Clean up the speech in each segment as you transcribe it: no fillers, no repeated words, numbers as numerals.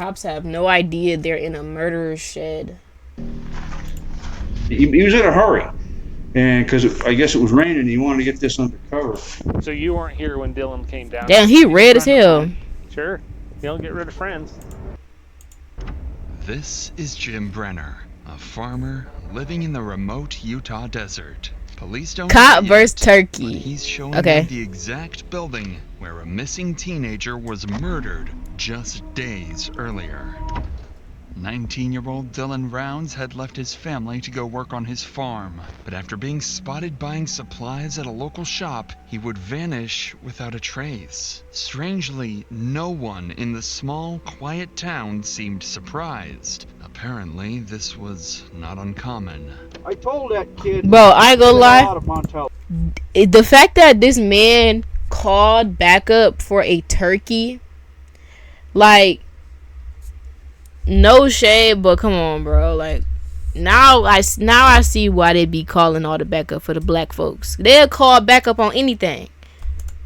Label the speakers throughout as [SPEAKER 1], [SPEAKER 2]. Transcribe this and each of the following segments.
[SPEAKER 1] cops have no idea they're in a murderer's shed.
[SPEAKER 2] He was in a hurry, and because I guess it was raining, he wanted to get this under cover.
[SPEAKER 3] So you weren't here when Dylan came down?
[SPEAKER 1] Damn, he red as hell.
[SPEAKER 3] Sure, you don't get rid of friends.
[SPEAKER 4] This is Jim Brenner, a farmer living in the remote Utah desert. Police don't
[SPEAKER 1] Cop
[SPEAKER 4] know
[SPEAKER 1] versus
[SPEAKER 4] yet,
[SPEAKER 1] turkey.
[SPEAKER 4] but he's showing
[SPEAKER 1] Okay.
[SPEAKER 4] them the exact building where a missing teenager was murdered just days earlier. 19-year-old Dylan Rounds had left his family to go work on his farm, but after being spotted buying supplies at a local shop, he would vanish without a trace. Strangely, no one in the small, quiet town seemed surprised. Apparently, this was not uncommon.
[SPEAKER 5] I told that kid.
[SPEAKER 1] Bro, I ain't gonna lie.
[SPEAKER 5] Out of Montello.
[SPEAKER 1] The fact that this man called backup for a turkey, like, no shade, but come on, bro. Like, now I see why they be calling all the backup for the black folks. They'll call backup on anything.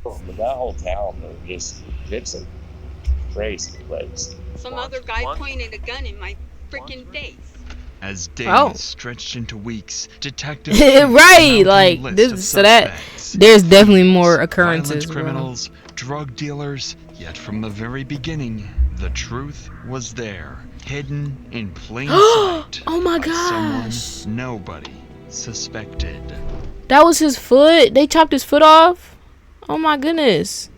[SPEAKER 6] But that whole town, it's a crazy place.
[SPEAKER 7] Some other guy pointed a gun in my freaking face.
[SPEAKER 4] As days stretched into weeks, detectives
[SPEAKER 1] right, like this, so that there's definitely more occurrences.
[SPEAKER 4] Criminals, drug dealers. Yet from the very beginning, the truth was there, hidden in plain sight.
[SPEAKER 1] Oh my
[SPEAKER 4] by
[SPEAKER 1] gosh!
[SPEAKER 4] Someone nobody suspected.
[SPEAKER 1] That was his foot. They chopped his foot off. Oh my goodness!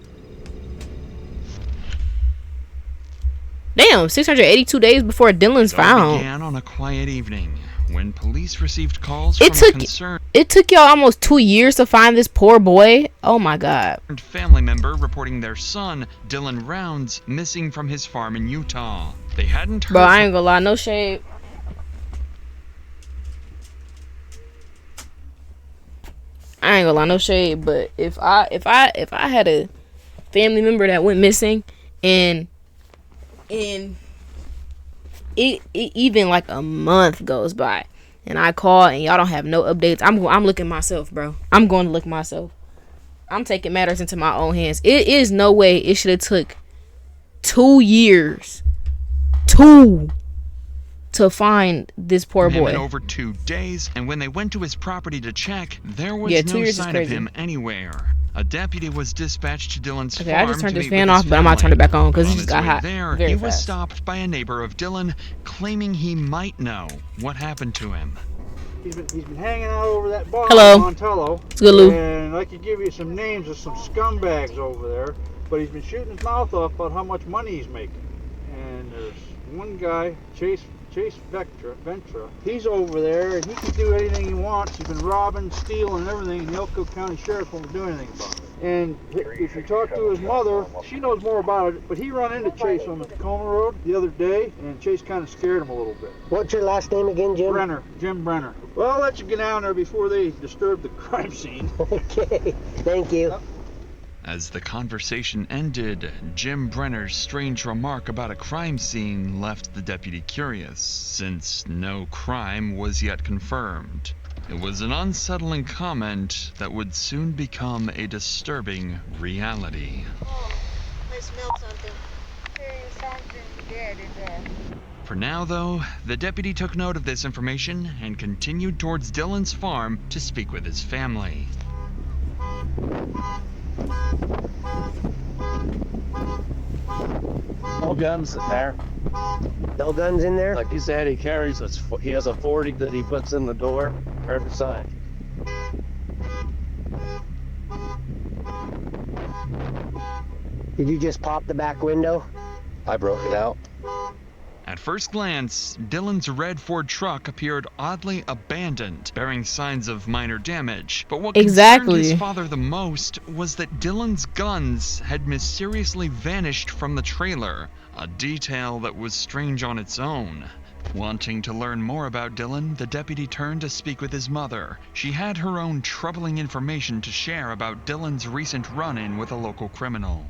[SPEAKER 1] Damn, 682 days before Dylan's found.
[SPEAKER 4] It began on a quiet evening when police received calls from a concerned
[SPEAKER 1] It took y'all almost 2 years to find this poor boy. Oh my god.
[SPEAKER 4] Family member reporting their son, Dylan Rounds, missing from his farm in Utah. They hadn't heard.
[SPEAKER 1] Bro, I ain't gonna lie, no shade. I ain't gonna lie, no shade. But if I had a family member that went missing and it even like a month goes by and I call and y'all don't have no updates, I'm looking myself, bro. I'm going to look myself. I'm taking matters into my own hands. It is no way it should have took 2 years to find this poor boy.
[SPEAKER 4] In over 2 days, and when they went to his property to check, there was no sign of him anywhere. A deputy was dispatched to Dylan's farm.
[SPEAKER 1] I just turned this fan off, but I'm gonna turn it back on because it just got hot.
[SPEAKER 4] There, he was stopped by a neighbor of Dylan, claiming he might know what happened to him.
[SPEAKER 5] He's been hanging out over that bar
[SPEAKER 1] in
[SPEAKER 5] Montello.
[SPEAKER 1] It's good, Lou.
[SPEAKER 5] And I could give you some names of some scumbags over there, but he's been shooting his mouth off about how much money he's making. And there's one guy, Chase Ventura. He's over there, and he can do anything he wants. He's been robbing, stealing, and everything, and the Elko County Sheriff won't do anything about it. And if you talk to his mother, she knows more about it, but he run into Chase on the Tacoma Road the other day, and Chase kind of scared him a little bit.
[SPEAKER 8] What's your last name again, Jim?
[SPEAKER 5] Brenner. Jim Brenner. Well, I'll let you get down there before they disturb the crime scene.
[SPEAKER 8] Okay, thank you.
[SPEAKER 4] As the conversation ended, Jim Brenner's strange remark about a crime scene left the deputy curious, since no crime was yet confirmed. It was an unsettling comment that would soon become a disturbing reality.
[SPEAKER 7] Oh, I smelled something. There's something dead in there.
[SPEAKER 4] For now, though, the deputy took note of this information and continued towards Dylan's farm to speak with his family.
[SPEAKER 6] No guns in there.
[SPEAKER 8] No guns in there?
[SPEAKER 6] Like he said, he has a 40 that he puts in the door every side.
[SPEAKER 8] Did you just pop the back window?
[SPEAKER 6] I broke it out.
[SPEAKER 4] At first glance, Dylan's red Ford truck appeared oddly abandoned, bearing signs of minor damage. But what concerned his father the most was that Dylan's guns had mysteriously vanished from the trailer, a detail that was strange on its own. Wanting to learn more about Dylan, the deputy turned to speak with his mother. She had her own troubling information to share about Dylan's recent run-in with a local criminal.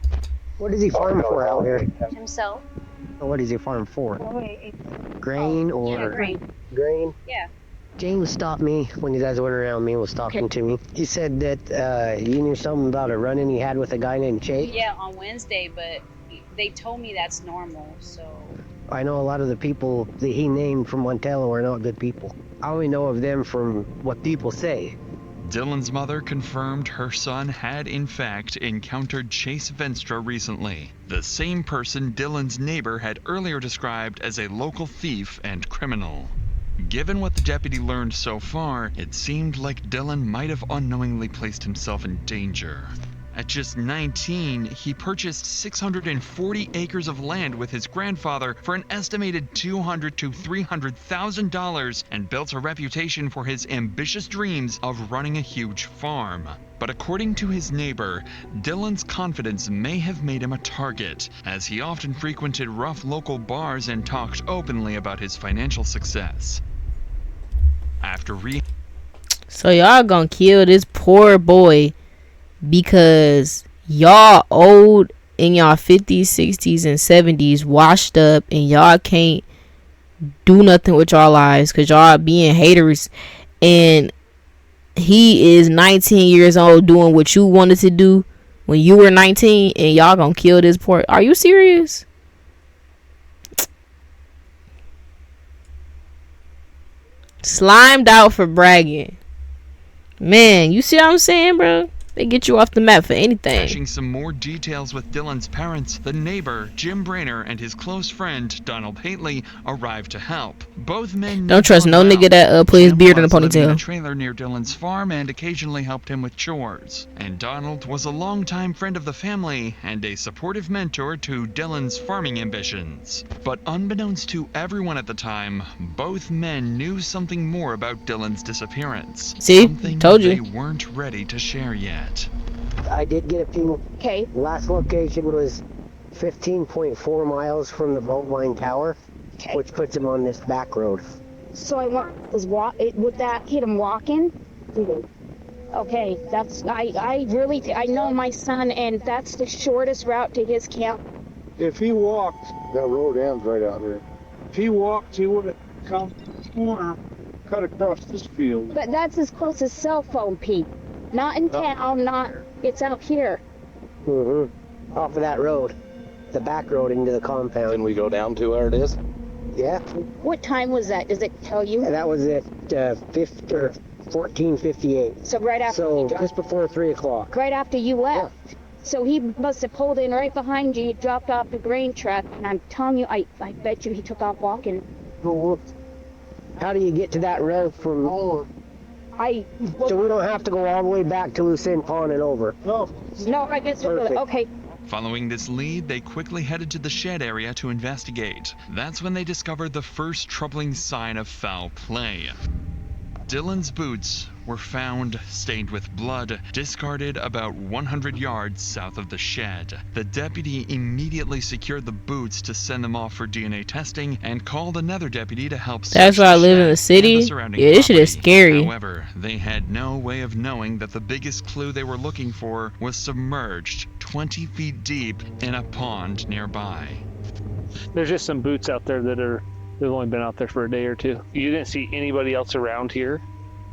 [SPEAKER 8] What does he farm for out here?
[SPEAKER 7] Himself.
[SPEAKER 8] What does he farm for? Grain or?
[SPEAKER 7] Yeah, grain.
[SPEAKER 8] Grain?
[SPEAKER 7] Yeah.
[SPEAKER 8] James stopped me when you guys went around me, was talking to me. He said that you knew something about a run-in he had with a guy named Chase?
[SPEAKER 9] Yeah, on Wednesday, but they told me that's normal, so...
[SPEAKER 8] I know a lot of the people that he named from Montello are not good people. I only know of them from what people say.
[SPEAKER 4] Dylan's mother confirmed her son had in fact encountered Chase Venstra recently, the same person Dylan's neighbor had earlier described as a local thief and criminal. Given what the deputy learned so far, it seemed like Dylan might have unknowingly placed himself in danger. At just 19, he purchased 640 acres of land with his grandfather for an estimated $200,000 to $300,000 and built a reputation for his ambitious dreams of running a huge farm. But according to his neighbor, Dylan's confidence may have made him a target, as he often frequented rough local bars and talked openly about his financial success.
[SPEAKER 1] So y'all gonna kill this poor boy because y'all old in y'all 50s, 60s, and 70s, washed up, and y'all can't do nothing with y'all lives because y'all being haters, and he is 19 years old doing what you wanted to do when you were 19, and y'all gonna kill this poor. Are you serious? Slimed out for bragging. Man, you see what I'm saying, bro? They get you off the map for anything.
[SPEAKER 4] Caching some more details with Dylan's parents, the neighbor, Jim Brainer, and his close friend, Donald Haitley, arrived to help. Both men
[SPEAKER 1] don't trust no nigga that put his beard in a ponytail.
[SPEAKER 4] In a trailer near Dylan's farm and occasionally helped him with chores. And Donald was a longtime friend of the family and a supportive mentor to Dylan's farming ambitions. But unbeknownst to everyone at the time, both men knew something more about Dylan's disappearance.
[SPEAKER 1] See?
[SPEAKER 4] Something
[SPEAKER 1] Told you.
[SPEAKER 4] They weren't ready to share yet.
[SPEAKER 8] I did get a few.
[SPEAKER 7] Okay.
[SPEAKER 8] Last location was 15.4 miles from the Beltline Tower,
[SPEAKER 7] Okay.
[SPEAKER 8] which puts him on this back road.
[SPEAKER 7] So I want would that hit him walking? Okay, that's I really I know my son, and that's the shortest route to his camp.
[SPEAKER 5] If he walked,
[SPEAKER 9] That road ends right out here.
[SPEAKER 5] if he walked, he would have come the corner, cut across this field.
[SPEAKER 7] But that's his closest cell phone, Pete. Not in town, not it's out here.
[SPEAKER 8] Mm-hmm. Off of that road. The back road into the compound.
[SPEAKER 9] Then we go down to where it is.
[SPEAKER 8] Yeah.
[SPEAKER 7] What time was that? Does it tell you?
[SPEAKER 8] And that was at 14:58.
[SPEAKER 7] So right after
[SPEAKER 8] So
[SPEAKER 7] you dropped,
[SPEAKER 8] just before 3 o'clock.
[SPEAKER 7] right after you left. So he must have pulled in right behind you, dropped off the grain truck, and I'm telling you, I bet you he took off walking.
[SPEAKER 8] How do you get to that road from?
[SPEAKER 5] Oh,
[SPEAKER 8] So we don't have to go all the way back to Lucerne Pond and over.
[SPEAKER 5] no.
[SPEAKER 7] No, I guess
[SPEAKER 8] Perfect.
[SPEAKER 7] okay.
[SPEAKER 4] Following this lead, they quickly headed to the shed area to investigate. That's when they discovered the first troubling sign of foul play. Dylan's boots were found stained with blood, discarded about 100 yards south of the shed. The deputy immediately secured the boots to send them off for DNA testing and called another deputy to help search
[SPEAKER 1] That's why I
[SPEAKER 4] the
[SPEAKER 1] live in
[SPEAKER 4] shed
[SPEAKER 1] the city.
[SPEAKER 4] and the surrounding
[SPEAKER 1] Yeah, this shit is
[SPEAKER 4] property.
[SPEAKER 1] scary.
[SPEAKER 4] However, they had no way of knowing that the biggest clue they were looking for was submerged 20 feet deep in a pond nearby.
[SPEAKER 3] There's just some boots out there they've only been out there for a day or two. You didn't see anybody else around here?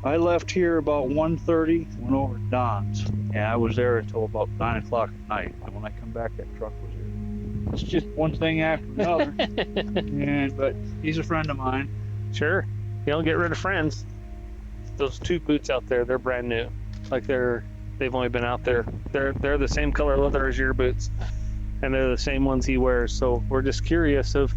[SPEAKER 5] I left here about 1:30, went over to Don's, and I was there until about 9 o'clock at night. And when I come back, that truck was here. It's just one thing after another. But he's a friend of mine.
[SPEAKER 3] Sure. You don't get rid of friends. Those two boots out there, they're brand new. Like they've only been out there. They're the same color leather as your boots, and they're the same ones he wears. So we're just curious of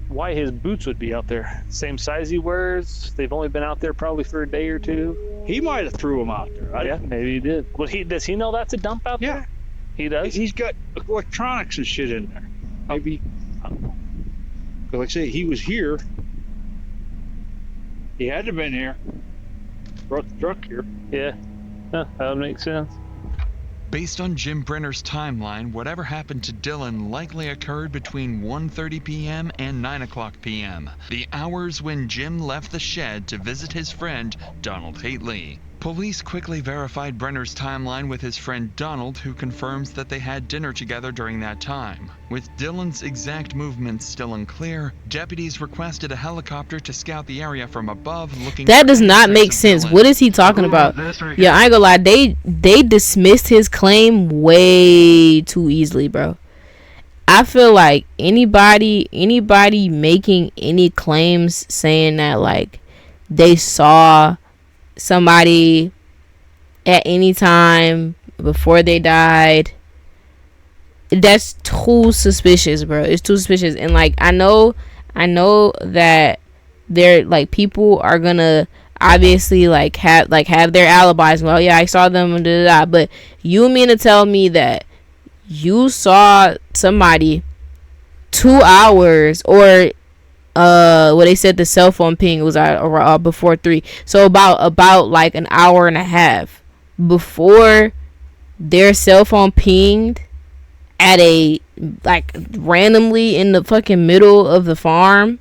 [SPEAKER 3] why his boots would be out there. Same size he wears. They've only been out there probably for a day or two.
[SPEAKER 5] He might have threw him out there.
[SPEAKER 3] Yeah, maybe he did. Well, does he know that's a dump out
[SPEAKER 5] Yeah.
[SPEAKER 3] there? He does.
[SPEAKER 5] He's got electronics and shit in there. Maybe. I don't know. 'Cause like I say, he was here. He had to have been here. Brought the truck here.
[SPEAKER 3] Yeah. Huh, that would make sense.
[SPEAKER 4] Based on Jim Brenner's timeline, whatever happened to Dylan likely occurred between 1:30 p.m. and 9 o'clock p.m., the hours when Jim left the shed to visit his friend, Donald Haitley. Police quickly verified Brenner's timeline with his friend Donald, who confirms that they had dinner together during that time. With Dylan's exact movements still unclear, deputies requested a helicopter to scout the area from above, looking
[SPEAKER 1] That
[SPEAKER 4] for
[SPEAKER 1] does
[SPEAKER 4] any
[SPEAKER 1] not
[SPEAKER 4] trace
[SPEAKER 1] make
[SPEAKER 4] of
[SPEAKER 1] sense.
[SPEAKER 4] Dylan.
[SPEAKER 1] What is he talking about? Yeah, I ain't gonna lie. They dismissed his claim way too easily, bro. I feel like anybody making any claims saying that like they saw somebody at any time before they died, that's too suspicious, bro. It's too suspicious. And like I know that they're like people are gonna obviously have their alibis. Well, yeah, I saw them, but you mean to tell me that you saw somebody 2 hours or what they said the cell phone ping was before 3, so about like an hour and a half before their cell phone pinged at a like randomly in the fucking middle of the farm?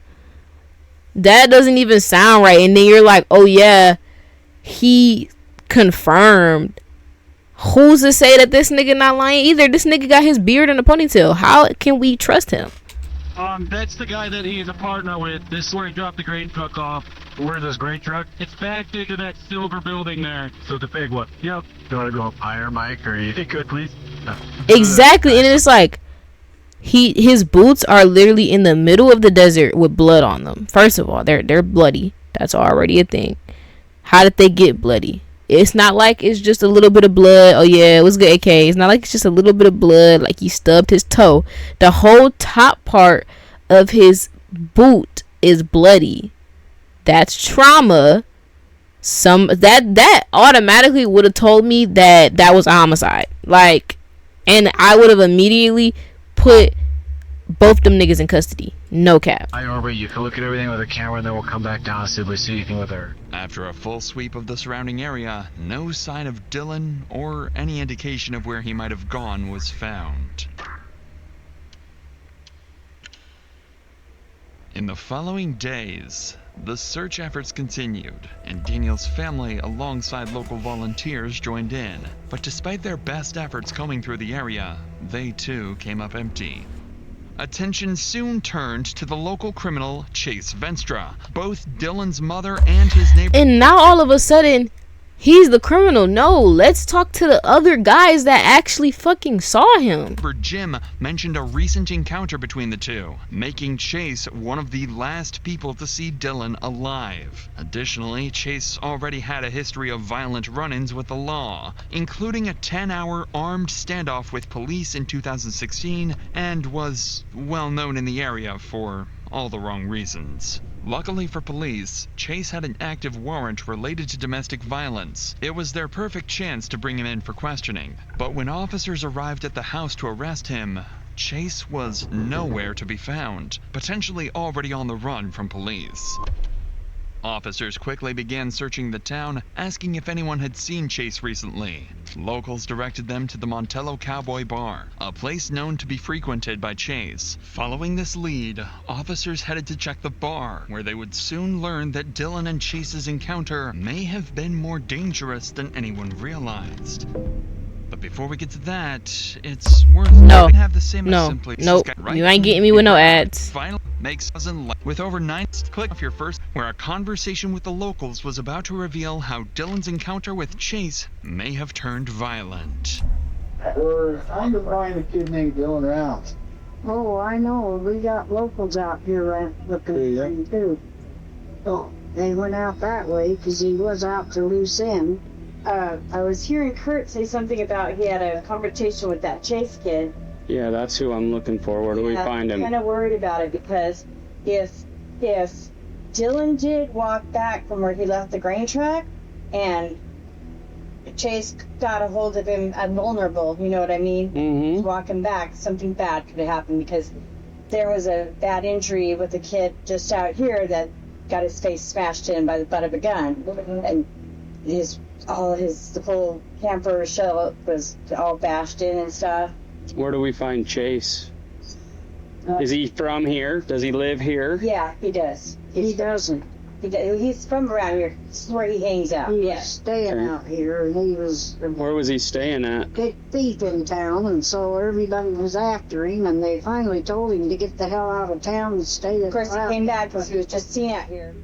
[SPEAKER 1] That doesn't even sound right. And then you're like, oh yeah, he confirmed. Who's to say that this nigga not lying either? This nigga got his beard in a ponytail. How can we trust him?
[SPEAKER 10] That's the guy that he's a partner with. This is where he dropped the grain truck off. Where's this grain truck? It's back into that silver building there. So the big one. Yep. You wanna go up higher, Mike, or you could, please? No.
[SPEAKER 1] Exactly, and it's like his boots are literally in the middle of the desert with blood on them. First of all, they're bloody. That's already a thing. How did they get bloody? It's not like it's just a little bit of blood. Oh yeah, it was good, AK. It's not like it's just a little bit of blood, like he stubbed his toe. The whole top part of his boot is bloody. That's trauma. That automatically would have told me that was a homicide. Like, and I would have immediately put both them niggas in custody. No cap.
[SPEAKER 10] You can look at everything with a camera and then we'll come back down and see if we see anything with her.
[SPEAKER 4] After a full sweep of the surrounding area, no sign of Dylan or any indication of where he might have gone was found. In the following days, the search efforts continued, and Daniel's family alongside local volunteers joined in. But despite their best efforts combing through the area, they too came up empty. Attention soon turned to the local criminal Chase Venstra. Both Dylan's mother and his neighbor.
[SPEAKER 1] And now all of a sudden, he's the criminal. No, let's talk to the other guys that actually fucking saw him.
[SPEAKER 4] Jim mentioned a recent encounter between the two, making Chase one of the last people to see Dylan alive. Additionally, Chase already had a history of violent run-ins with the law, including a 10-hour armed standoff with police in 2016, and was well known in the area for all the wrong reasons. Luckily for police, Chase had an active warrant related to domestic violence. It was their perfect chance to bring him in for questioning. But when officers arrived at the house to arrest him, Chase was nowhere to be found, potentially already on the run from police. Officers quickly began searching the town, asking if anyone had seen Chase recently. Locals directed them to the Montello Cowboy Bar, a place known to be frequented by Chase. Following this lead, officers headed to check the bar, where they would soon learn that Dylan and Chase's encounter may have been more dangerous than anyone realized. But before we get to that, it's worth have the same simply
[SPEAKER 1] nope. Right, you ain't getting me with no ads.
[SPEAKER 4] Final makes with over 9. Click off your first, where a conversation with the locals was about to reveal how Dylan's encounter with Chase may have turned violent.
[SPEAKER 5] We're trying to find a kid named Dylan Rounds.
[SPEAKER 7] Oh, I know. We got locals out here looking for him too. Oh, they went out that way because he was out to loose end. I was hearing Kurt say something about he had a conversation with that Chase kid.
[SPEAKER 11] Yeah, that's who I'm looking for. Where do we find him?
[SPEAKER 7] I'm kind of worried about it because if Dylan did walk back from where he left the grain truck and Chase got a hold of him vulnerable, you know what I mean?
[SPEAKER 11] Mm-hmm.
[SPEAKER 7] Walking back, something bad could have happened because there was a bad injury with a kid just out here that got his face smashed in by the butt of a gun, and the whole camper shell was all bashed in and stuff.
[SPEAKER 11] Where do we find Chase? Is he from here? Does he live here?
[SPEAKER 7] Yeah, he does. He doesn't. He's from around here. This is where he hangs out. He's staying out here, and he was...
[SPEAKER 11] Where was he staying at?
[SPEAKER 7] Big thief in town, and so everybody was after him, and they finally told him to get the hell out of town and stay at the house. Of course, he came back because he was just seen out here.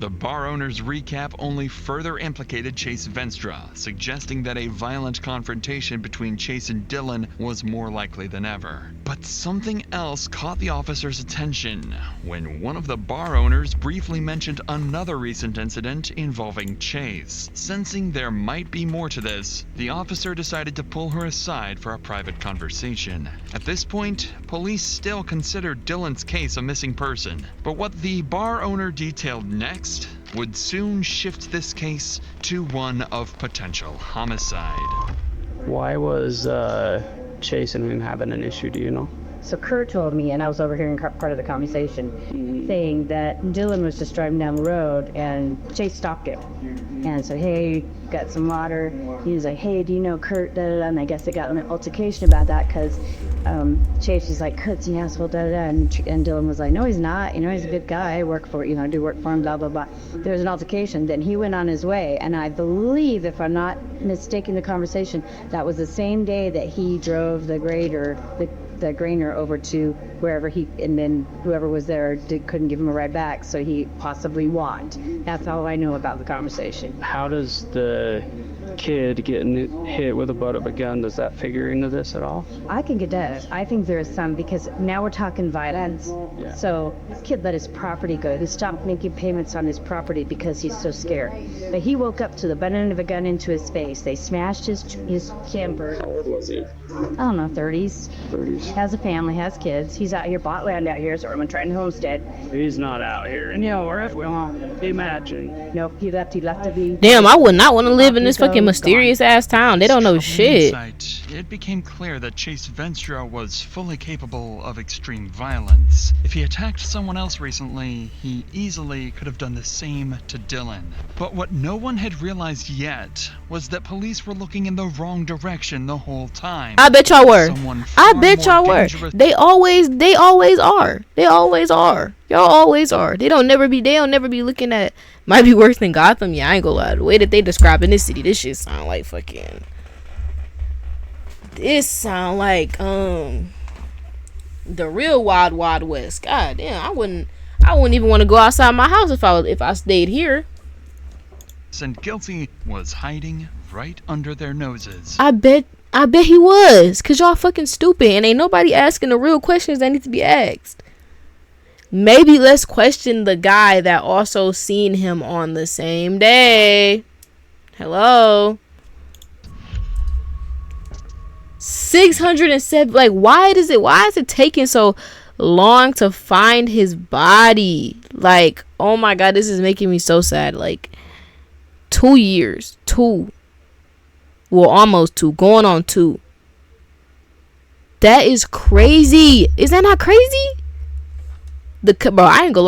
[SPEAKER 4] The bar owner's recap only further implicated Chase Venstra, suggesting that a violent confrontation between Chase and Dylan was more likely than ever. But something else caught the officer's attention when one of the bar owners briefly mentioned another recent incident involving Chase. Sensing there might be more to this, the officer decided to pull her aside for a private conversation. At this point, police still considered Dylan's case a missing person, but what the bar owner detailed next would soon shift this case to one of potential homicide.
[SPEAKER 11] Why was Chase and him having an issue, do you know?
[SPEAKER 12] So Kurt told me, and I was overhearing part of the conversation, saying that Dylan was just driving down the road and Chase stopped him. And said, hey, got some water. He was like, hey, do you know Kurt? Da, da, da. And I guess they got in an altercation about that because Chase was like, Kurt's an asshole, da, da, da. And Dylan was like, no, he's not. You know, he's a good guy. I work for, I do work for him, blah, blah, blah. There was an altercation. Then he went on his way. And I believe, if I'm not mistaken the conversation, that was the same day that he drove the grader, the grainer over to wherever and then whoever was there couldn't give him a ride back, so he possibly walked. That's all I know about the conversation.
[SPEAKER 11] How does the kid getting hit with the butt of a gun, does that figure into this at all?
[SPEAKER 12] I think it does. I think there is some, because now we're talking violence. Yeah. So this kid let his property go. He stopped making payments on his property because he's so scared. But he woke up to the butt end of a gun into his face. They smashed his camper.
[SPEAKER 11] How old was he?
[SPEAKER 12] I don't know, 30s. Has a family, has kids. He's out here, bought land out here, so I'm trying to homestead.
[SPEAKER 11] He's not out here. No, or if we won't imagine.
[SPEAKER 12] Nope, he left to be.
[SPEAKER 1] Damn, I would not want to live in this fucking mysterious ass town. They don't know shit.
[SPEAKER 4] It became clear that Chase Venstra was fully capable of extreme violence. If he attacked someone else recently, he easily could have done the same to Dylan. But what no one had realized yet was that police were looking in the wrong direction the whole time.
[SPEAKER 1] I bet y'all were. I bet y'all were. They always are. They always are. Y'all always are. They don't never be looking at, might be worse than Gotham. Yeah, I ain't gonna lie. The way that they describing this city, this shit sound like fucking, this sound like the real wild west. God damn, I wouldn't even want to go outside my house if I stayed here.
[SPEAKER 4] And guilty was hiding right under their noses.
[SPEAKER 1] I bet he was, cause y'all fucking stupid and ain't nobody asking the real questions that need to be asked. Maybe let's question the guy that also seen him on the same day. Hello. 607. Like, why is it taking so long to find his body? Like, oh my god, this is making me so sad. Like, 2 years. Well, almost 2. Going on 2. That is crazy. Is that not crazy? Bro, I ain't gonna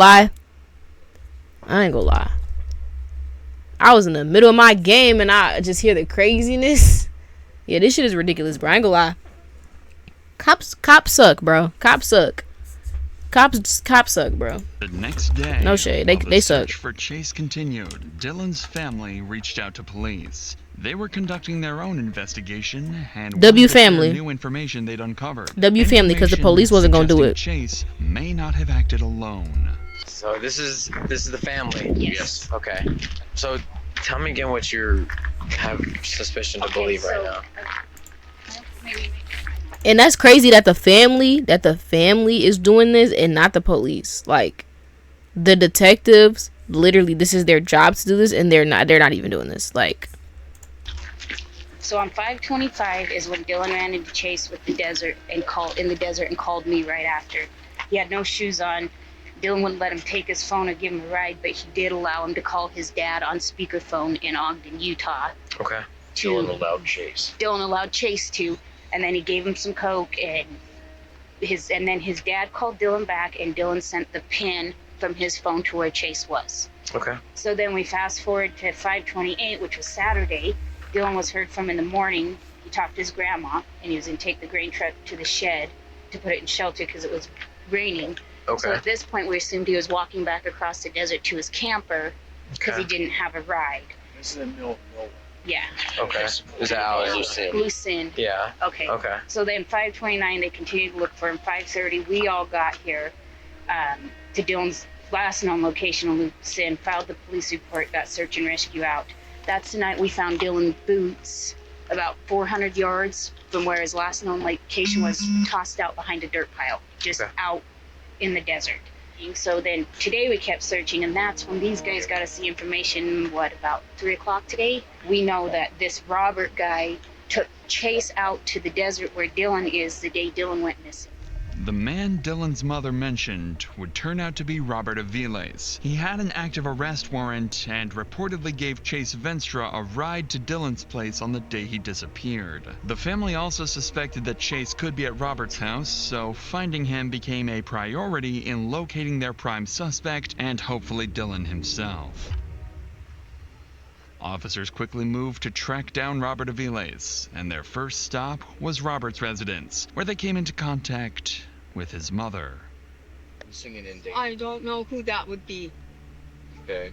[SPEAKER 1] lie. I was in the middle of my game and I just hear the craziness. Yeah, this shit is ridiculous, bro. I ain't gonna lie. Cops suck, bro. Cops suck, bro.
[SPEAKER 4] The next day,
[SPEAKER 1] no shade. They suck.
[SPEAKER 4] Search for Chase continued. Dylan's family reached out to police. They were conducting their own investigation and
[SPEAKER 1] W family
[SPEAKER 4] new information they'd uncovered.
[SPEAKER 1] W family, because the police wasn't gonna do it.
[SPEAKER 4] Chase may not have acted alone.
[SPEAKER 13] So this is the family.
[SPEAKER 7] Yes.
[SPEAKER 13] Okay. So tell me again what you have suspicion to believe right now.
[SPEAKER 1] And that's crazy that the family is doing this and not the police. Like, the detectives, literally, this is their job to do this, and they're not even doing this. Like,
[SPEAKER 14] so on 525 is when Dylan ran into Chase with the desert and called me right after. He had no shoes on. Dylan wouldn't let him take his phone or give him a ride, but he did allow him to call his dad on speakerphone in Ogden, Utah.
[SPEAKER 13] Okay. Dylan allowed Chase.
[SPEAKER 14] Dylan allowed Chase to, and then he gave him some coke, and then his dad called Dylan back, and Dylan sent the pin from his phone to where Chase was.
[SPEAKER 13] Okay.
[SPEAKER 14] So then we fast forward to 528, which was Saturday. Dylan was heard from in the morning. He talked to his grandma, and he was going to take the grain truck to the shed to put it in shelter because it was raining.
[SPEAKER 13] Okay.
[SPEAKER 14] So at this point, we assumed he was walking back across the desert to his camper because he didn't have a ride.
[SPEAKER 9] This is in Mill.
[SPEAKER 14] Yeah.
[SPEAKER 13] Okay. Is that how
[SPEAKER 14] Lucin.
[SPEAKER 13] Yeah.
[SPEAKER 14] Okay. So then 529, they continued to look for him. 530, we all got here to Dylan's last known location of Lucin, filed the police report, got search and rescue out. That's the night we found Dylan's boots about 400 yards from where his last known location was, tossed out behind a dirt pile, just out in the desert. So then today we kept searching, and that's when these guys got us the information, about 3 o'clock today? We know that this Robert guy took Chase out to the desert where Dylan is the day Dylan went missing.
[SPEAKER 4] The man Dylan's mother mentioned would turn out to be Robert Aviles. He had an active arrest warrant and reportedly gave Chase Venstra a ride to Dylan's place on the day he disappeared. The family also suspected that Chase could be at Robert's house, so finding him became a priority in locating their prime suspect and hopefully Dylan himself. Officers quickly moved to track down Robert Aviles, and their first stop was Robert's residence, where they came into contact with his mother.
[SPEAKER 15] I don't know who that would be.
[SPEAKER 16] Okay.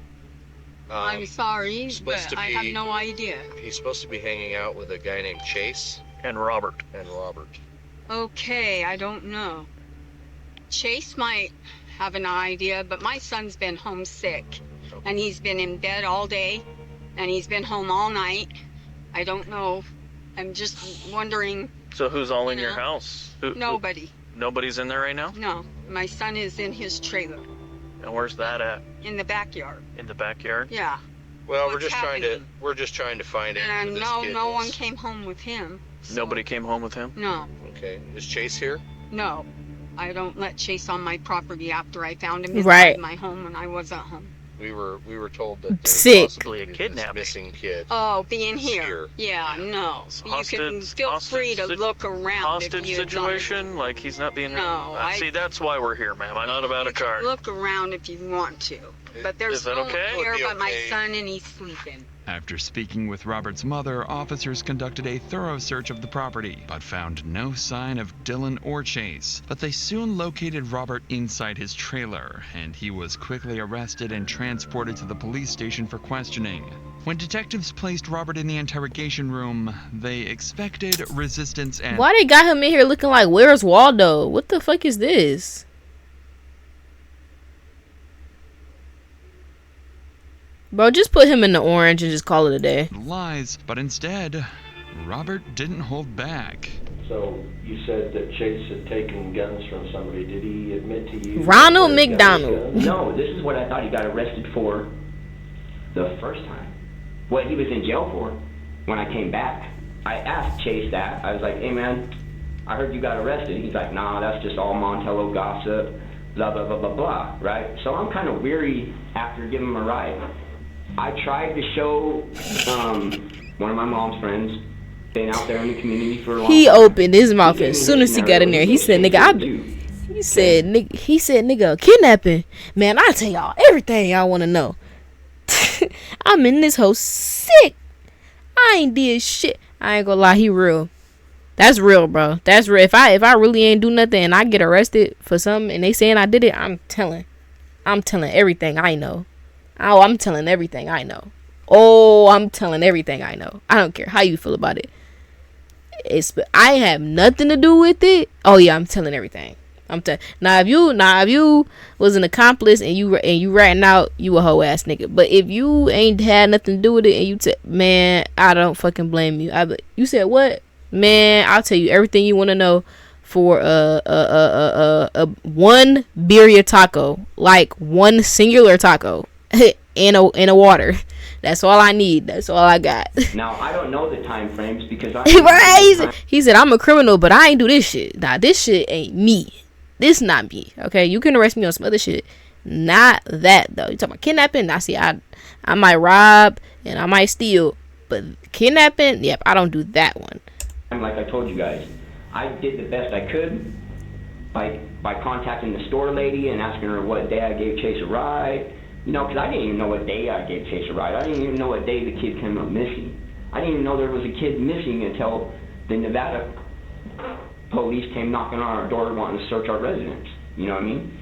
[SPEAKER 15] I'm sorry,
[SPEAKER 16] supposed
[SPEAKER 15] but
[SPEAKER 16] to
[SPEAKER 15] I
[SPEAKER 16] be-
[SPEAKER 15] have no idea.
[SPEAKER 16] He's supposed to be hanging out with a guy named Chase.
[SPEAKER 3] And Robert.
[SPEAKER 15] Okay, I don't know. Chase might have an idea, but my son's been homesick, and he's been in bed all day, and he's been home all night. I don't know. I'm just wondering.
[SPEAKER 3] So who's all in your house?
[SPEAKER 15] Nobody.
[SPEAKER 3] Nobody's in there right now?
[SPEAKER 15] No, my son is in his trailer
[SPEAKER 3] And where's that at?
[SPEAKER 15] in the backyard.
[SPEAKER 3] In the backyard?
[SPEAKER 15] Yeah.
[SPEAKER 16] Well,
[SPEAKER 15] What's happening?
[SPEAKER 16] we're just trying to find out
[SPEAKER 15] And
[SPEAKER 16] who this
[SPEAKER 15] no,
[SPEAKER 16] kid
[SPEAKER 15] no
[SPEAKER 16] is.
[SPEAKER 15] one came home with him.
[SPEAKER 3] Nobody came home with him?
[SPEAKER 15] No,
[SPEAKER 16] Okay. Is Chase here?
[SPEAKER 15] no. I don't let Chase on my property after I found him
[SPEAKER 1] Right.
[SPEAKER 15] inside my home when I wasn't home.
[SPEAKER 16] We were told that there's
[SPEAKER 1] Sick.
[SPEAKER 16] possibly a kidnapping. Missing kid.
[SPEAKER 15] Oh, being here. Yeah, no. You can feel free to look around if
[SPEAKER 3] Hostage
[SPEAKER 15] you
[SPEAKER 3] situation? Like he's not being...
[SPEAKER 15] No,
[SPEAKER 3] See, that's why we're here, ma'am. I'm not about a car.
[SPEAKER 15] look around if you want to. But there's
[SPEAKER 3] Is that
[SPEAKER 15] no one
[SPEAKER 3] okay?
[SPEAKER 15] here
[SPEAKER 3] Would be
[SPEAKER 15] but my
[SPEAKER 3] okay.
[SPEAKER 15] son, and he's sleeping.
[SPEAKER 4] After speaking with Robert's mother, officers conducted a thorough search of the property, but found no sign of Dylan or Chase. But they soon located Robert inside his trailer, and he was quickly arrested and transported to the police station for questioning. When detectives placed Robert in the interrogation room, they expected resistance and...
[SPEAKER 1] Why they got him in here looking like Where's Waldo? What the fuck is this? Bro, just put him in the orange and just call it a day.
[SPEAKER 4] lies, but instead, Robert didn't hold back.
[SPEAKER 17] So you said that Chase had taken guns from somebody. Did he admit to you?
[SPEAKER 1] Ronald
[SPEAKER 17] that he got
[SPEAKER 1] McDonald.
[SPEAKER 17] guns?
[SPEAKER 18] No, this is what I thought he got arrested for the first time. What he was in jail for when I came back. I asked Chase that. I was like, hey man, I heard you got arrested. He's like, nah, that's just all Montello gossip, blah, blah, blah, blah, blah, right? So I'm kind of weary after giving him a ride. I tried to show one of my mom's friends, been out there in the community for a long
[SPEAKER 1] He
[SPEAKER 18] time.
[SPEAKER 1] opened his mouth as soon as he got in there. He said, nigga, he said, nigga, kidnapping. Man, I tell y'all everything y'all want to know. I'm in this hoe sick. I ain't did shit. I ain't gonna lie, he real. That's real, bro. That's real. If I really ain't do nothing and I get arrested for something and they saying I did it, I'm telling everything I know. Oh, I'm telling everything I know. Oh, I'm telling everything I know. I don't care how you feel about it. I have nothing to do with it. Oh yeah, I'm telling everything. Now if you was an accomplice and you ratting out, you a hoe ass nigga. But if you ain't had nothing to do with it and you man, I don't fucking blame you. You said what? Man, I'll tell you everything you want to know for a one birria taco, like one singular taco. in a water. That's all I need. That's all I got.
[SPEAKER 18] Now, I don't know the time frames because
[SPEAKER 1] He said, I'm a criminal, but I ain't do this shit. Nah, this shit ain't me. This not me. Okay, you can arrest me on some other shit. Not that, though. You talking about kidnapping? I see, I might rob and I might steal. But kidnapping, yep, I don't do that one.
[SPEAKER 18] like I told you guys, I did the best I could by contacting the store lady and asking her what day I gave Chase a ride. You know, because I didn't even know what day I gave Chase a ride. I didn't even know what day the kid came up missing. I didn't even know there was a kid missing until the Nevada police came knocking on our door wanting to search our residence. You know what I mean?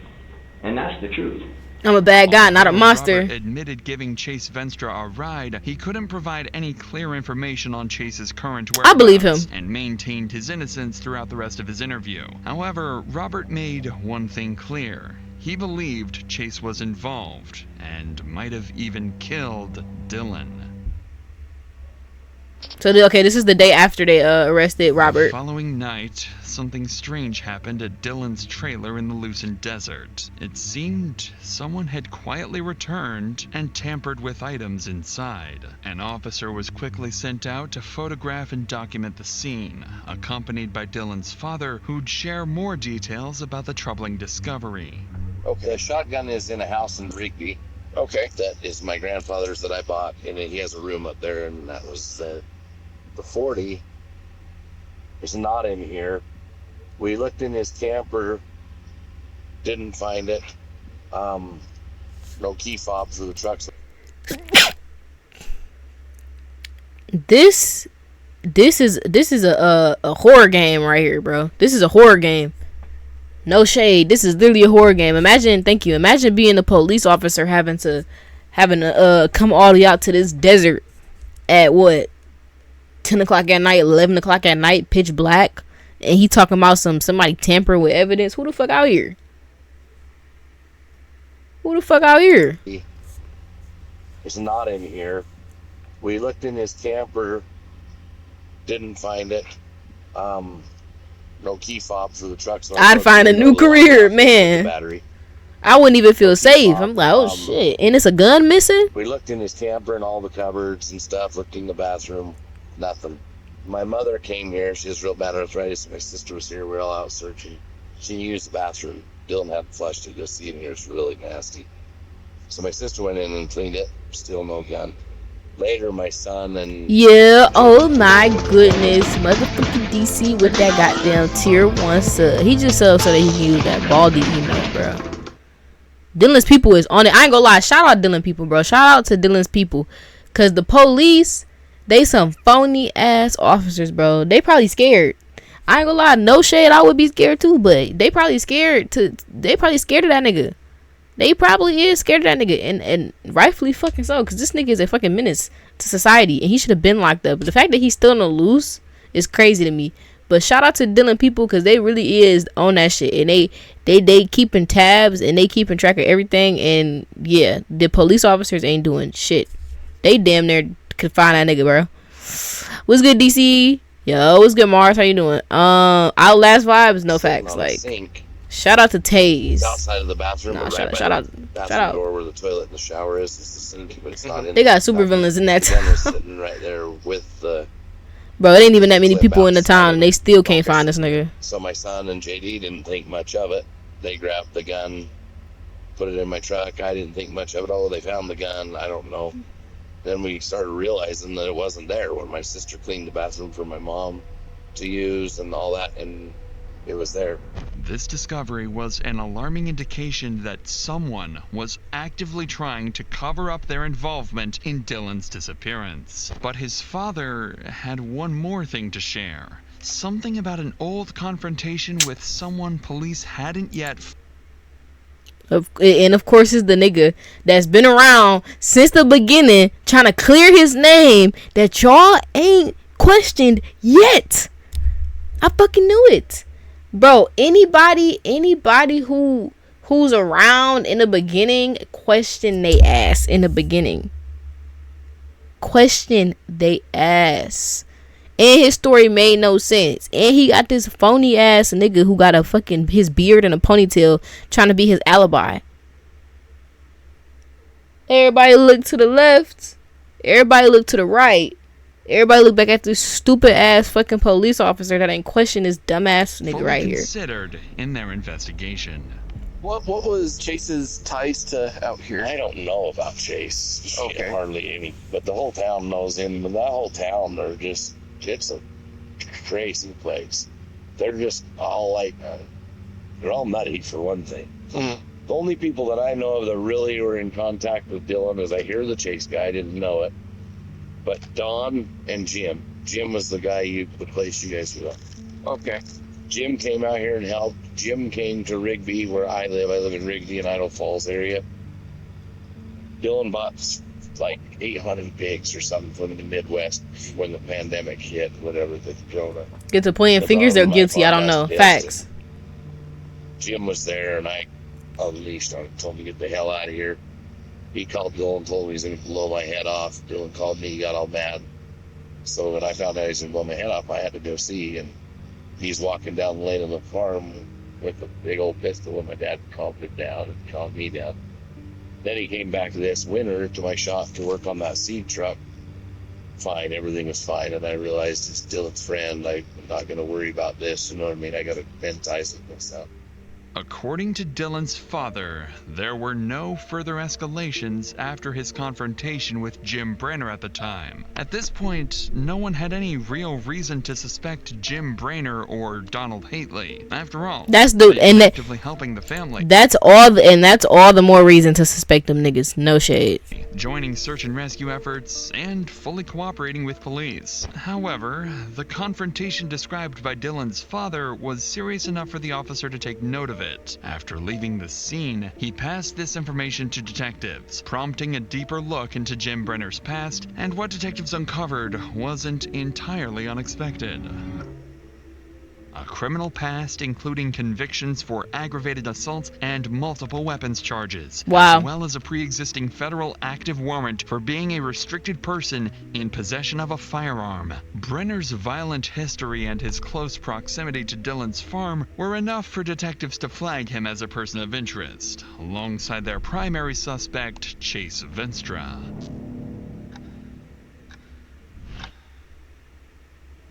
[SPEAKER 18] And that's the truth.
[SPEAKER 1] I'm a bad guy, not a monster.
[SPEAKER 4] Robert admitted giving Chase Venstra a ride. He couldn't provide any clear information on Chase's current whereabouts.
[SPEAKER 1] I believe him.
[SPEAKER 4] And maintained his innocence throughout the rest of his interview. However, Robert made one thing clear. He believed Chase was involved and might have even killed Dylan.
[SPEAKER 1] So, okay, this is the day after they arrested Robert.
[SPEAKER 4] The following night, something strange happened at Dylan's trailer in the Lucent Desert. It seemed someone had quietly returned and tampered with items inside. An officer was quickly sent out to photograph and document the scene, accompanied by Dylan's father, who'd share more details about the troubling discovery.
[SPEAKER 19] Okay, the shotgun is in a house in Rigby. Okay. That is my grandfather's that I bought, and he has a room up there, and that was the 40 is not in here. We looked in his camper, didn't find it. No key fob for the trucks.
[SPEAKER 1] This is a horror game right here, bro. This is a horror game. No shade. This is literally a horror game. Imagine being a police officer having to come all the way out to this desert at what, 10 o'clock at night, 11 o'clock at night, pitch black, and he talking about somebody tampering with evidence. Who the fuck out here?
[SPEAKER 19] It's not in here. We looked in his camper, didn't find it. No key fob for the truck. So
[SPEAKER 1] I'd find a new career, man. I wouldn't even feel safe. I'm like, oh shit. And it's a gun missing?
[SPEAKER 19] We looked in his camper and all the cupboards and stuff, looked in the bathroom, nothing. My mother came here, she has real bad arthritis. My sister was here, we were all out searching. She used the bathroom. Dylan hadn't flushed it, just see in here, it's really nasty. So my sister went in and cleaned it, still no gun. Later, my son and...
[SPEAKER 1] Yeah, oh my goodness. Motherfucking DC with that goddamn tier 1 sub. He just subbed so that he can use that baldy email, bro. Dylan's people is on it. I ain't gonna lie. Shout out Dylan people, bro. Shout out to Dylan's people. Because the police, they some phony ass officers, bro. They probably scared. I ain't gonna lie. No shade. I would be scared too. But they probably scared of that nigga. They probably is scared of that nigga, and rightfully fucking so, because this nigga is a fucking menace to society, and he should have been locked up. But the fact that he's still on the loose is crazy to me. But shout out to Dylan people, because they really is on that shit, and they keeping tabs, and they keeping track of everything, and yeah, the police officers ain't doing shit. They damn near could find that nigga, bro. What's good, DC? Yo, what's good, Mars? How you doing? Outlast vibes, no facts. Like, shout out to Taze.
[SPEAKER 19] Outside of the bathroom.
[SPEAKER 1] Nah,
[SPEAKER 19] right
[SPEAKER 1] shout out.
[SPEAKER 19] Door where the toilet and the shower is the sink, but it's not in.
[SPEAKER 1] They got super villains in that
[SPEAKER 19] town. Sitting right there with the.
[SPEAKER 1] Bro, it ain't even that many people in the town, and they still can't find this nigga.
[SPEAKER 19] So my son and JD didn't think much of it. They grabbed the gun, put it in my truck. I didn't think much of it. Oh, they found the gun. I don't know. Then we started realizing that it wasn't there when my sister cleaned the bathroom for my mom to use and all that, and it was there.
[SPEAKER 4] This discovery was an alarming indication that someone was actively trying to cover up their involvement in Dylan's disappearance. But his father had one more thing to share. Something about an old confrontation with someone police hadn't yet...
[SPEAKER 1] And of course it's the nigga that's been around since the beginning trying to clear his name that y'all ain't questioned yet. I fucking knew it. Bro, anybody who's around in the beginning, question they ass in the beginning. Question they ass. And his story made no sense. And he got this phony ass nigga who got a fucking his beard and a ponytail trying to be his alibi. Everybody look to the left. Everybody look to the right. Everybody look back at this stupid ass fucking police officer that ain't question this dumbass nigga right here.
[SPEAKER 4] Considered in their investigation.
[SPEAKER 20] What was Chase's ties to out here?
[SPEAKER 19] I don't know about Chase.
[SPEAKER 20] Okay.
[SPEAKER 19] Hardly any. But the whole town knows him. And that whole town, it's a crazy place. They're just all like, they're all nutty for one thing.
[SPEAKER 20] Mm-hmm.
[SPEAKER 19] The only people that I know of that really were in contact with Dylan is I hear the Chase guy, I didn't know it. But Don and Jim. Jim was the guy the place you guys were.
[SPEAKER 20] Okay.
[SPEAKER 19] Jim came out here and helped. Jim came to Rigby where I live. I live in Rigby in Idaho Falls area. Dylan bought like 800 pigs or something from the Midwest when the pandemic hit, whatever the corona.
[SPEAKER 1] Get to pointing fingers, they're guilty. I don't know. Facts.
[SPEAKER 19] Jim was there, and unleashed on him, told me to get the hell out of here. He called Dylan, told me he's going to blow my head off. Dylan called me, he got all mad. So when I found out he was going to blow my head off, I had to go see. And he's walking down the lane of the farm with a big old pistol, and my dad calmed him down and calmed me down. Then he came back this winter to my shop to work on that seed truck. Fine, everything was fine, and I realized it's Dylan's friend. I'm not going to worry about this, you know what I mean? I got to bend ties with myself.
[SPEAKER 4] According to Dylan's father, there were no further escalations after his confrontation with Jim Brainer at the time. At this point, no one had any real reason to suspect Jim Brainer or Donald Hately. After all,
[SPEAKER 1] that's
[SPEAKER 4] actively helping the family.
[SPEAKER 1] That's all the more reason to suspect them niggas. No shade.
[SPEAKER 4] Joining search and rescue efforts and fully cooperating with police. However, the confrontation described by Dylan's father was serious enough for the officer to take note of it. After leaving the scene, he passed this information to detectives, prompting a deeper look into Jim Brenner's past, and what detectives uncovered wasn't entirely unexpected. A criminal past including convictions for aggravated assault and multiple weapons charges,
[SPEAKER 1] wow,
[SPEAKER 4] as well as a pre-existing federal active warrant for being a restricted person in possession of a firearm. Brenner's violent history and his close proximity to Dylan's farm were enough for detectives to flag him as a person of interest, alongside their primary suspect, Chase Venstra.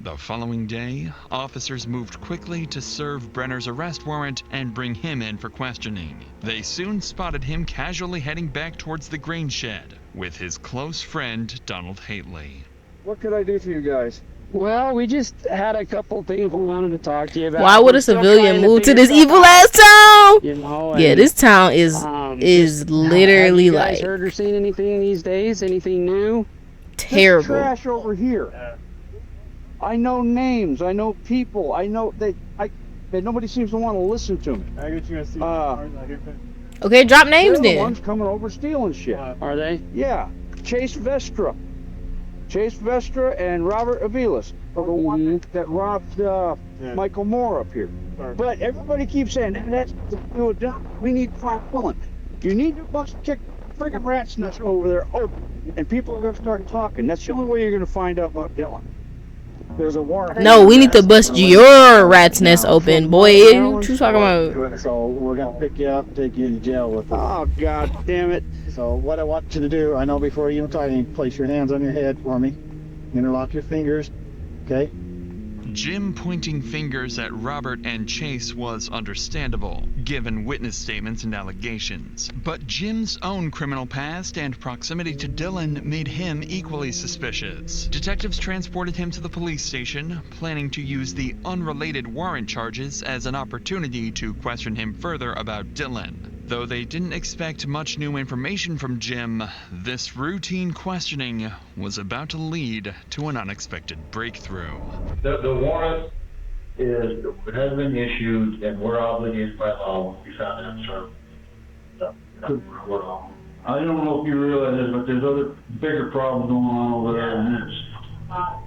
[SPEAKER 4] The following day, officers moved quickly to serve Brenner's arrest warrant and bring him in for questioning. They soon spotted him casually heading back towards the grain shed with his close friend, Donald Hately.
[SPEAKER 5] What could I do for you guys?
[SPEAKER 11] Well, we just had a couple things we wanted to talk to you about.
[SPEAKER 1] Why would a civilian move to this evil ass town?
[SPEAKER 11] You know,
[SPEAKER 1] yeah, this town is literally
[SPEAKER 11] have you guys
[SPEAKER 1] like
[SPEAKER 11] heard or seen anything these days? Anything new?
[SPEAKER 1] Terrible.
[SPEAKER 5] This trash over here. I know names. I know people. I know nobody seems to want to listen to me. I get you guys see.
[SPEAKER 1] Okay, drop names
[SPEAKER 5] they're
[SPEAKER 1] then.
[SPEAKER 5] The ones coming over stealing shit.
[SPEAKER 11] Are they?
[SPEAKER 5] Yeah, Chase Vestra and Robert Aviles are the one that robbed Michael Moore up here. But everybody keeps saying that's we need Clark Pullen. You need to kick friggin' rat's nest over there open, and people are gonna start talking. That's the only way you're gonna find out about Dylan. There's a warrant.
[SPEAKER 1] No, we need to bust your rat's nest open, boy. What you talking about?
[SPEAKER 5] So we're gonna pick you up, take you to jail with us. Oh, god damn it! So what I want you to do, I know before you tie anything, place your hands on your head for me, interlock your fingers, okay?
[SPEAKER 4] Jim pointing fingers at Robert and Chase was understandable, given witness statements and allegations. But Jim's own criminal past and proximity to Dylan made him equally suspicious. Detectives transported him to the police station, planning to use the unrelated warrant charges as an opportunity to question him further about Dylan. Though they didn't expect much new information from Jim, this routine questioning was about to lead to an unexpected breakthrough.
[SPEAKER 21] The warrant has been issued, and we're obligated by law. We found that, sir. I don't know if you realize this, but there's other bigger problems going on over there than this.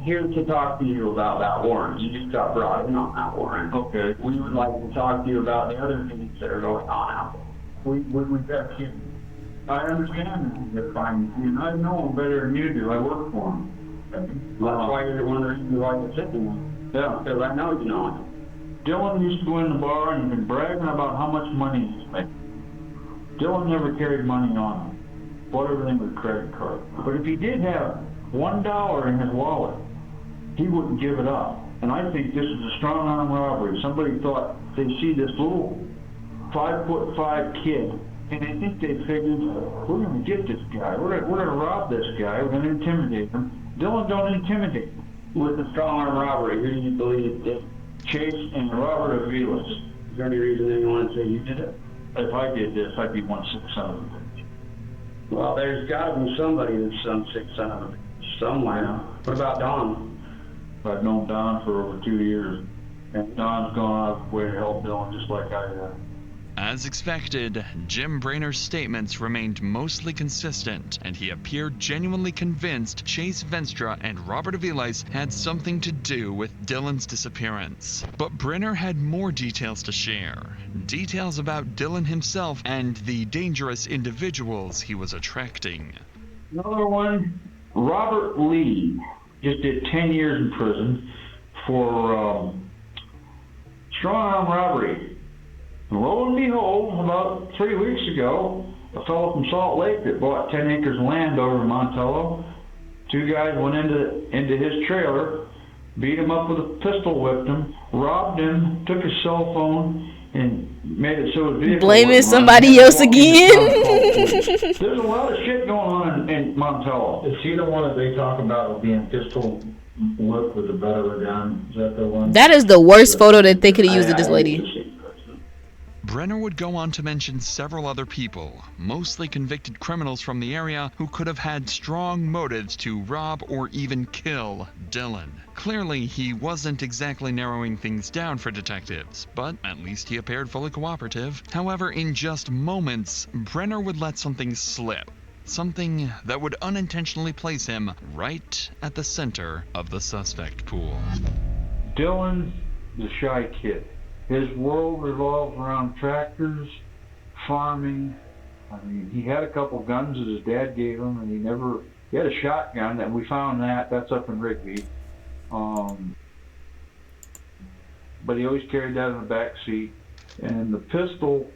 [SPEAKER 18] Here to talk to you about that warrant. You just got brought in on that warrant.
[SPEAKER 21] Okay.
[SPEAKER 18] We would like to talk to you about the other things that are going on out there.
[SPEAKER 21] We've got you. I understand that you're fine, and I know them better than you do. I work for them.
[SPEAKER 18] That's why you're one of the reasons why you're sitting there.
[SPEAKER 21] Yeah.
[SPEAKER 18] Because I know you know him.
[SPEAKER 21] Dylan used to go in the bar and been bragging about how much money he's making. Dylan never carried money on him. Bought everything with a credit card. But if he did have $1 in his wallet, he wouldn't give it up. And I think this is a strong arm robbery. Somebody thought they see this little 5'5" kid, and they think they figured, we're going to get this guy. We're going to rob this guy. We're going to intimidate him. Dylan don't intimidate him.
[SPEAKER 18] With the strong arm robbery, who do you believe did?
[SPEAKER 21] Chase and Robert Aviles.
[SPEAKER 18] Is there any reason anyone would say you did it?
[SPEAKER 21] If I did this, I'd be one sick son of a bitch.
[SPEAKER 18] Well, there's got to be somebody that's some sick son of a bitch somewhere. What about Don?
[SPEAKER 21] I've known Don for over 2 years, and Don's gone out of his way to help Dylan just like I have.
[SPEAKER 4] As expected, Jim Brainer's statements remained mostly consistent, and he appeared genuinely convinced Chase Venstra and Robert Aviles had something to do with Dylan's disappearance. But Brainer had more details to share. Details about Dylan himself and the dangerous individuals he was attracting.
[SPEAKER 21] Another one, Robert Lee, just did 10 years in prison for strong arm robbery. And lo and behold, about 3 weeks ago, a fellow from Salt Lake that bought 10 acres of land over in Montello, 2 guys went into his trailer, beat him up with a pistol, whipped him, robbed him, took his cell phone, and made it so his vehicle
[SPEAKER 1] blaming somebody else again.
[SPEAKER 21] There's a lot of shit going on in Montello.
[SPEAKER 5] Is he the one that they talk about being pistol whipped with the butt of a gun? Is that the one?
[SPEAKER 1] That is the worst photo that they could have used of this lady.
[SPEAKER 4] Brenner would go on to mention several other people, mostly convicted criminals from the area who could have had strong motives to rob or even kill Dylan. Clearly, he wasn't exactly narrowing things down for detectives, but at least he appeared fully cooperative. However, in just moments, Brenner would let something slip. Something that would unintentionally place him right at the center of the suspect pool.
[SPEAKER 21] Dylan's the shy kid. His world revolves around tractors, farming. I mean, he had a couple guns that his dad gave him, and he had a shotgun, and we found that's up in Rigby. But he always carried that in the back seat. And the pistol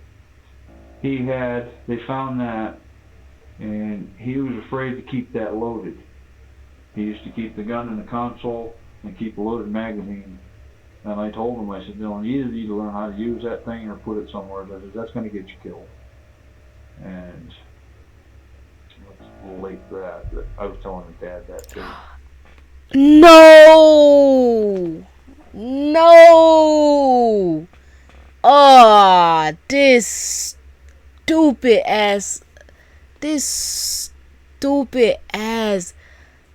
[SPEAKER 21] he had, they found that, and he was afraid to keep that loaded. He used to keep the gun in the console and keep a loaded magazine. And I told him, I said, Dylan, you either need to learn how to use that thing or put it somewhere that's going to get you killed. And it's a little late for that, but I was telling his dad that too.
[SPEAKER 1] No! No! Oh, this stupid ass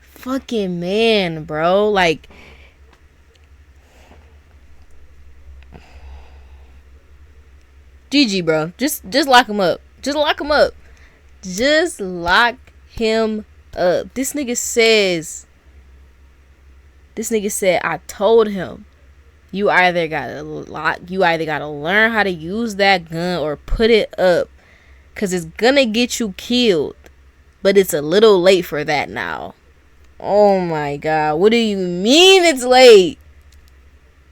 [SPEAKER 1] fucking man, bro. Like, GG, bro. Just lock him up. Just lock him up. Just lock him up. This nigga said, I told him, you either gotta learn how to use that gun or put it up, cause it's gonna get you killed. But it's a little late for that now. Oh my god, what do you mean it's late?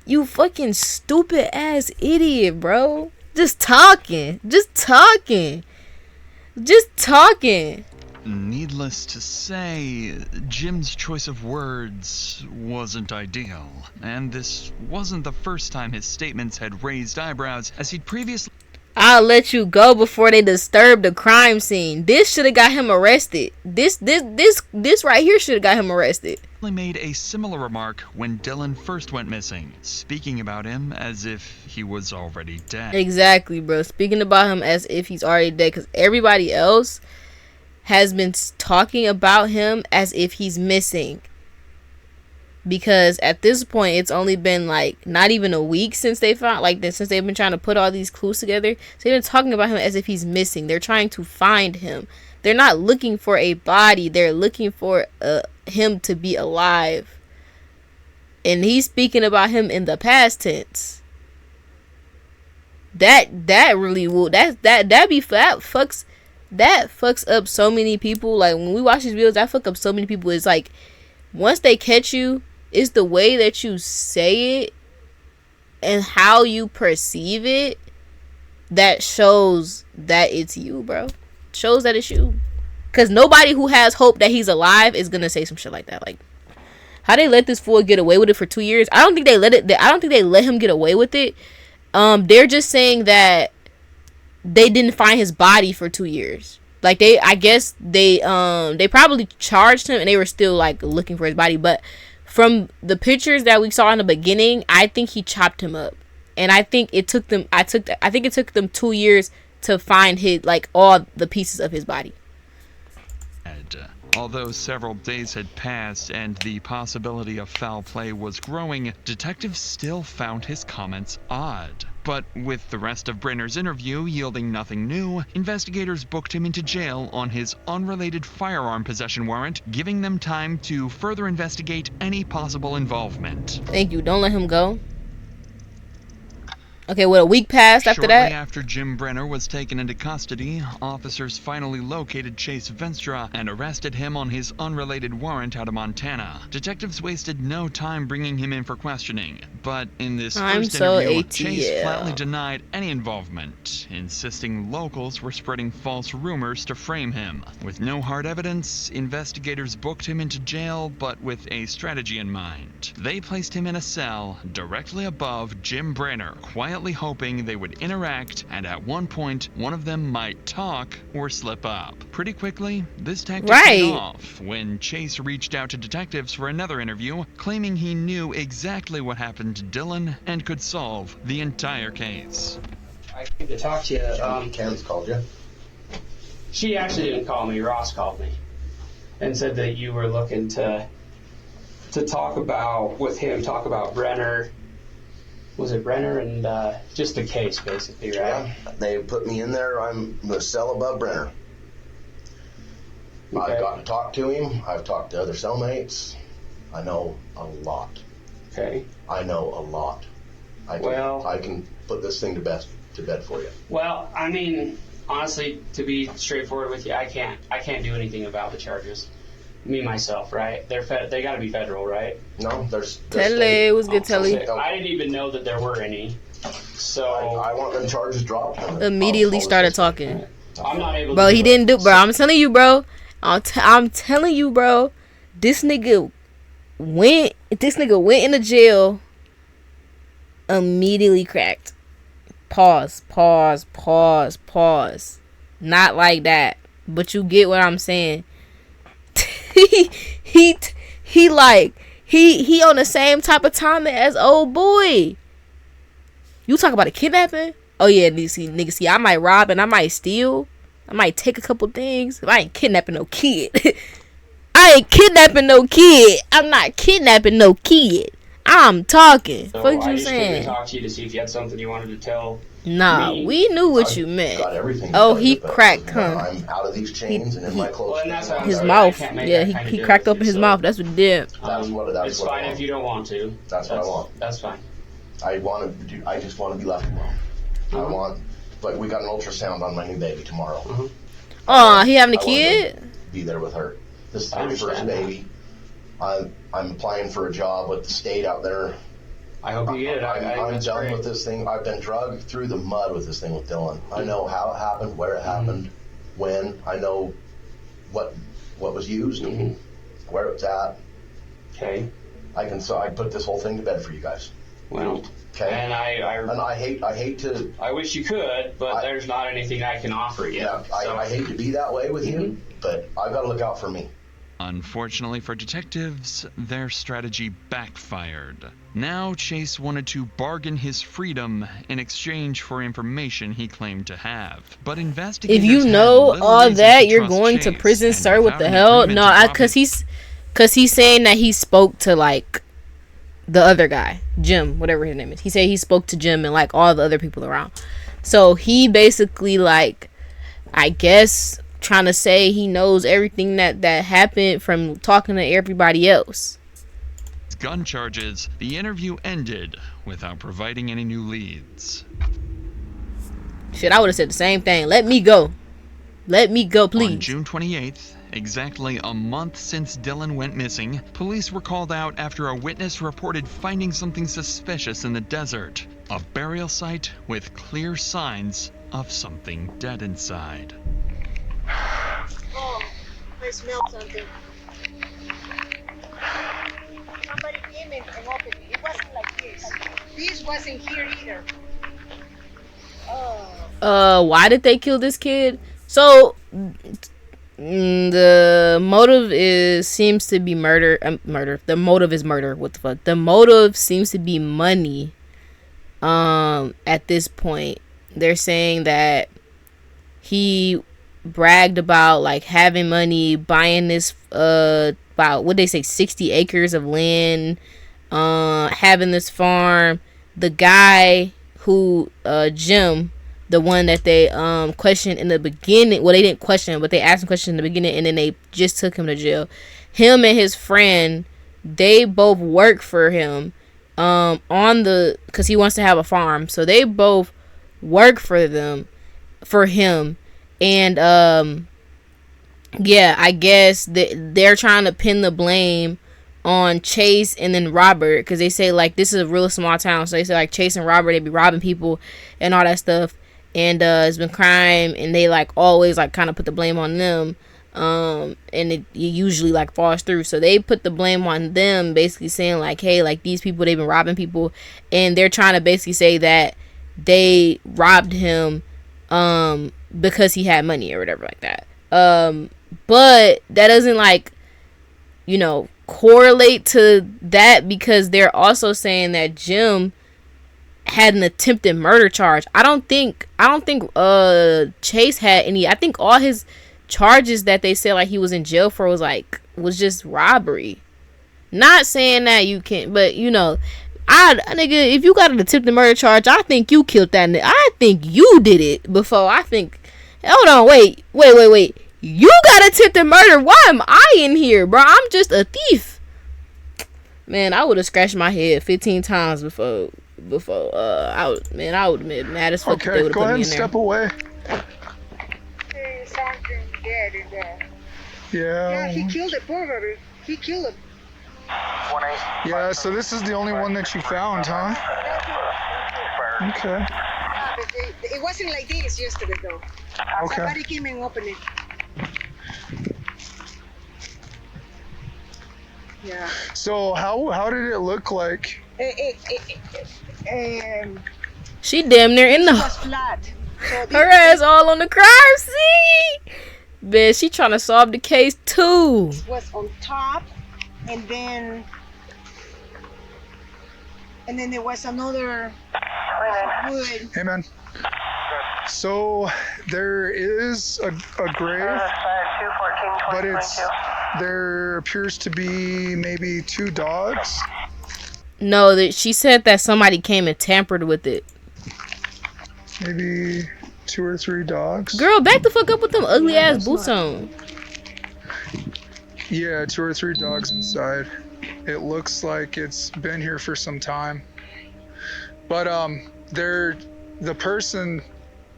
[SPEAKER 1] You fucking stupid ass idiot, bro. Just talking.
[SPEAKER 4] Needless to say, Jim's choice of words wasn't ideal, and this wasn't the first time his statements had raised eyebrows, as he'd previously...
[SPEAKER 1] I'll let you go before they disturb the crime scene. This should have got him arrested. This right here should have got him arrested.
[SPEAKER 4] Made a similar remark when Dylan first went missing, speaking about him as if he was already dead.
[SPEAKER 1] Exactly, bro. Speaking about him as if he's already dead, because everybody else has been talking about him as if he's missing. Because at this point, it's only been like not even a week since they found, like, since they've been trying to put all these clues together. So they've been talking about him as if he's missing. They're trying to find him. They're not looking for a body. They're looking for him to be alive. And he's speaking about him in the past tense. That really will, that fucks up so many people. Like, when we watch these videos, that fuck up so many people. It's like, once they catch you, it's the way that you say it and how you perceive it that shows that it's you, bro. Shows that it's you. Because nobody who has hope that he's alive is gonna say some shit like that. Like, how they let this fool get away with it for 2 years? I don't think they let him get away with it. They're just saying that they didn't find his body for 2 years. Like, I guess they probably charged him and they were still like looking for his body. But from the pictures that we saw in the beginning, I think he chopped him up. And I think it took them 2 years to find his, like, all the pieces of his body.
[SPEAKER 4] Although several days had passed and the possibility of foul play was growing, detectives still found his comments odd. But with the rest of Brenner's interview yielding nothing new, investigators booked him into jail on his unrelated firearm possession warrant, giving them time to further investigate any possible involvement.
[SPEAKER 1] Thank you. Don't let him go. Okay, what, a week passed after that?
[SPEAKER 4] Shortly after Jim Brenner was taken into custody, officers finally located Chase Venstra and arrested him on his unrelated warrant out of Montana. Detectives wasted no time bringing him in for questioning, but in this first interview, Chase flatly denied any involvement, insisting locals were spreading false rumors to frame him. With no hard evidence, investigators booked him into jail, but with a strategy in mind. They placed him in a cell directly above Jim Brenner, quietly hoping they would interact, and at one point, one of them might talk or slip up. Pretty quickly, this tactic paid off when Chase reached out to detectives for another interview, claiming he knew exactly what happened to Dylan and could solve the entire case.
[SPEAKER 11] I came to talk to you.
[SPEAKER 17] Cam's called you.
[SPEAKER 11] She actually didn't call me. Ross called me and said that you were looking to talk about Brenner. Was it Brenner and just the case, basically, right?
[SPEAKER 17] Yeah, they put me in there. I'm the cell above Brenner.
[SPEAKER 11] Okay.
[SPEAKER 17] I've gotten to talk to him. I've talked to other cellmates. I know a lot.
[SPEAKER 11] Okay.
[SPEAKER 17] I know a lot. I can put this thing to bed for you.
[SPEAKER 11] Well, I mean, honestly, to be straightforward with you, I can't do anything about the charges. Me myself, right? They got to be federal, right?
[SPEAKER 17] No, there's
[SPEAKER 1] Telly, it was good, Telly.
[SPEAKER 11] I didn't even know that there were any. So
[SPEAKER 17] I want them charges dropped.
[SPEAKER 1] Immediately started talking.
[SPEAKER 11] I'm not able.
[SPEAKER 1] Bro, he didn't do, bro. I'm telling you, bro. I'm telling you, bro. This nigga went into jail. Immediately cracked. Pause. Not like that, but you get what I'm saying. he on the same type of time as old boy. You talk about a kidnapping? Oh yeah, nigga, see, I might rob and I might steal. I might take a couple things. I ain't kidnapping no kid. I'm not kidnapping no kid. I'm talking.
[SPEAKER 11] So
[SPEAKER 1] What
[SPEAKER 11] I
[SPEAKER 1] you
[SPEAKER 11] just
[SPEAKER 1] saying?
[SPEAKER 11] came to talk to you to see if you had something you wanted to tell.
[SPEAKER 1] Nah, we knew what you meant.
[SPEAKER 17] Got everything.
[SPEAKER 1] Oh, he cracked, huh?
[SPEAKER 17] I'm out of these chains and in my clothes.
[SPEAKER 1] His mouth. Yeah, he cracked open his mouth. That's what he did.
[SPEAKER 11] It's fine if you don't want to.
[SPEAKER 17] That's what I want.
[SPEAKER 11] That's fine.
[SPEAKER 17] I just want to be left alone. But we got an ultrasound on my new baby tomorrow.
[SPEAKER 1] Oh, he having a kid?
[SPEAKER 17] Be there with her. This is her first baby. I'm applying for a job with the state out there.
[SPEAKER 11] I hope you get it.
[SPEAKER 17] I'm done with this thing. I've been dragged through the mud with this thing with Dylan. I know how it happened, where it happened, when. I know what was used, where it's at.
[SPEAKER 11] Okay.
[SPEAKER 17] I put this whole thing to bed for you guys.
[SPEAKER 11] Well.
[SPEAKER 17] Okay.
[SPEAKER 11] And
[SPEAKER 17] I hate to.
[SPEAKER 11] I wish you could, but there's not anything I can offer you.
[SPEAKER 17] Yeah. I hate to be that way with you, but I've got to look out for me.
[SPEAKER 4] Unfortunately for detectives, their strategy backfired. Now Chase wanted to bargain his freedom in exchange for information he claimed to have. But investigators
[SPEAKER 1] if you know all that, you're going to prison, sir. What the hell? No, because he's saying that he spoke to like the other guy, Jim, whatever his name is. He said he spoke to Jim and like all the other people around. So he basically like, I guess, trying to say he knows everything that happened from talking to everybody else.
[SPEAKER 4] Gun charges, the interview ended without providing any new leads.
[SPEAKER 1] Shit, I would have said the same thing. Let me go, please.
[SPEAKER 4] On June 28th, exactly a month since Dylan went missing, police were called out after a witness reported finding something suspicious in the desert. A burial site with clear signs of something dead inside.
[SPEAKER 2] Oh, I smelled something. Somebody came in and opened it. It wasn't like this. This wasn't here either. Oh.
[SPEAKER 1] Why did they kill this kid? So the motive seems to be murder. Murder. The motive is murder. What the fuck? The motive seems to be money. At this point, they're saying that he bragged about like having money, buying this about what they say 60 acres of land, having this farm. The guy who Jim, the one that they questioned in the beginning. Well, they didn't question, but they asked him questions in the beginning, and then they just took him to jail. Him and his friend, they both work for him because he wants to have a farm, so they both work for him, and yeah, I guess they're trying to pin the blame on Chase and then Robert, because they say like this is a real small town, so they say like Chase and Robert, they be robbing people and all that stuff, and it's been crime, and they like always like kind of put the blame on them, and it usually like falls through, so they put the blame on them, basically saying like, hey, like these people, they've been robbing people, and they're trying to basically say that they robbed him because he had money or whatever like that, but that doesn't like, you know, correlate to that, because they're also saying that Jim had an attempted murder charge. I don't think Chase had any. I think all his charges that they said like he was in jail for was just robbery. Not saying that you can't, but you know, nigga, if you got an attempted murder charge, I think you killed that nigga. I think you did it before. I think, hold on, wait. You got attempted murder. Why am I in here, bro? I'm just a thief. Man, I would have scratched my head 15 times before I would have been mad as fuck.
[SPEAKER 6] Okay, go ahead and step away.
[SPEAKER 2] Hey, something dead in there.
[SPEAKER 6] Yeah.
[SPEAKER 2] Yeah, he killed it, poor baby. He killed it.
[SPEAKER 6] Yeah, so this is the only one that you found, huh? Okay.
[SPEAKER 2] Yeah, but it wasn't like this yesterday, though.
[SPEAKER 6] Okay.
[SPEAKER 2] Somebody came and opened it. Yeah.
[SPEAKER 6] So how did it look like?
[SPEAKER 1] She damn near in the.
[SPEAKER 2] Was flat. So
[SPEAKER 1] her ass all on the crime scene. Bitch, she trying to solve the case too.
[SPEAKER 2] Was on top, and then there was another wood.
[SPEAKER 6] Hey man. So there is a grave, but there appears to be maybe 2 dogs.
[SPEAKER 1] No, she said that somebody came and tampered with it.
[SPEAKER 6] Maybe 2 or 3 dogs.
[SPEAKER 1] Girl, back the fuck up with them ugly ass boots on.
[SPEAKER 6] Yeah, 2 or 3 dogs inside. It looks like it's been here for some time. But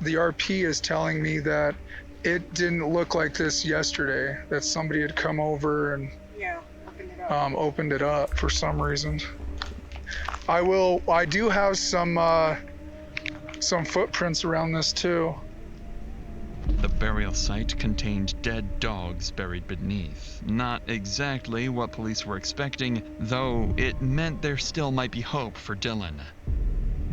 [SPEAKER 6] the RP is telling me that it didn't look like this yesterday. That somebody had come over and opened it up for some reason. I do have some footprints around this too.
[SPEAKER 4] The burial site contained dead dogs buried beneath. Not exactly what police were expecting, though it meant there still might be hope for Dylan.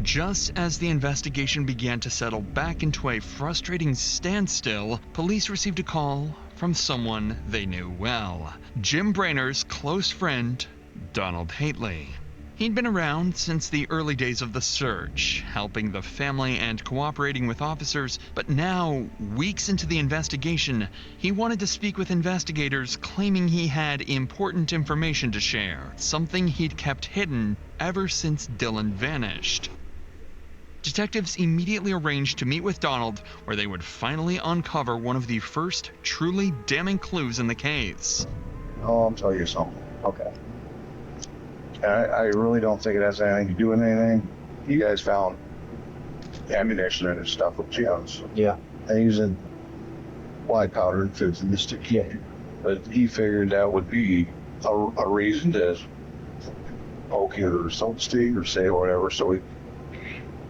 [SPEAKER 4] Just as the investigation began to settle back into a frustrating standstill, police received a call from someone they knew well. Jim Brainer's close friend, Donald Hately. He'd been around since the early days of the search, helping the family and cooperating with officers, but now, weeks into the investigation, he wanted to speak with investigators, claiming he had important information to share, something he'd kept hidden ever since Dylan vanished. Detectives immediately arranged to meet with Donald, where they would finally uncover one of the first truly damning clues in the case.
[SPEAKER 22] Oh, I'll tell you something. Okay. I really don't think it has anything to do with anything. You guys found ammunition and stuff with Jones. Yeah. And using white powder and fits in the stick. Yeah. But he figured that would be a reason to poke you or so to speak or say or whatever. So he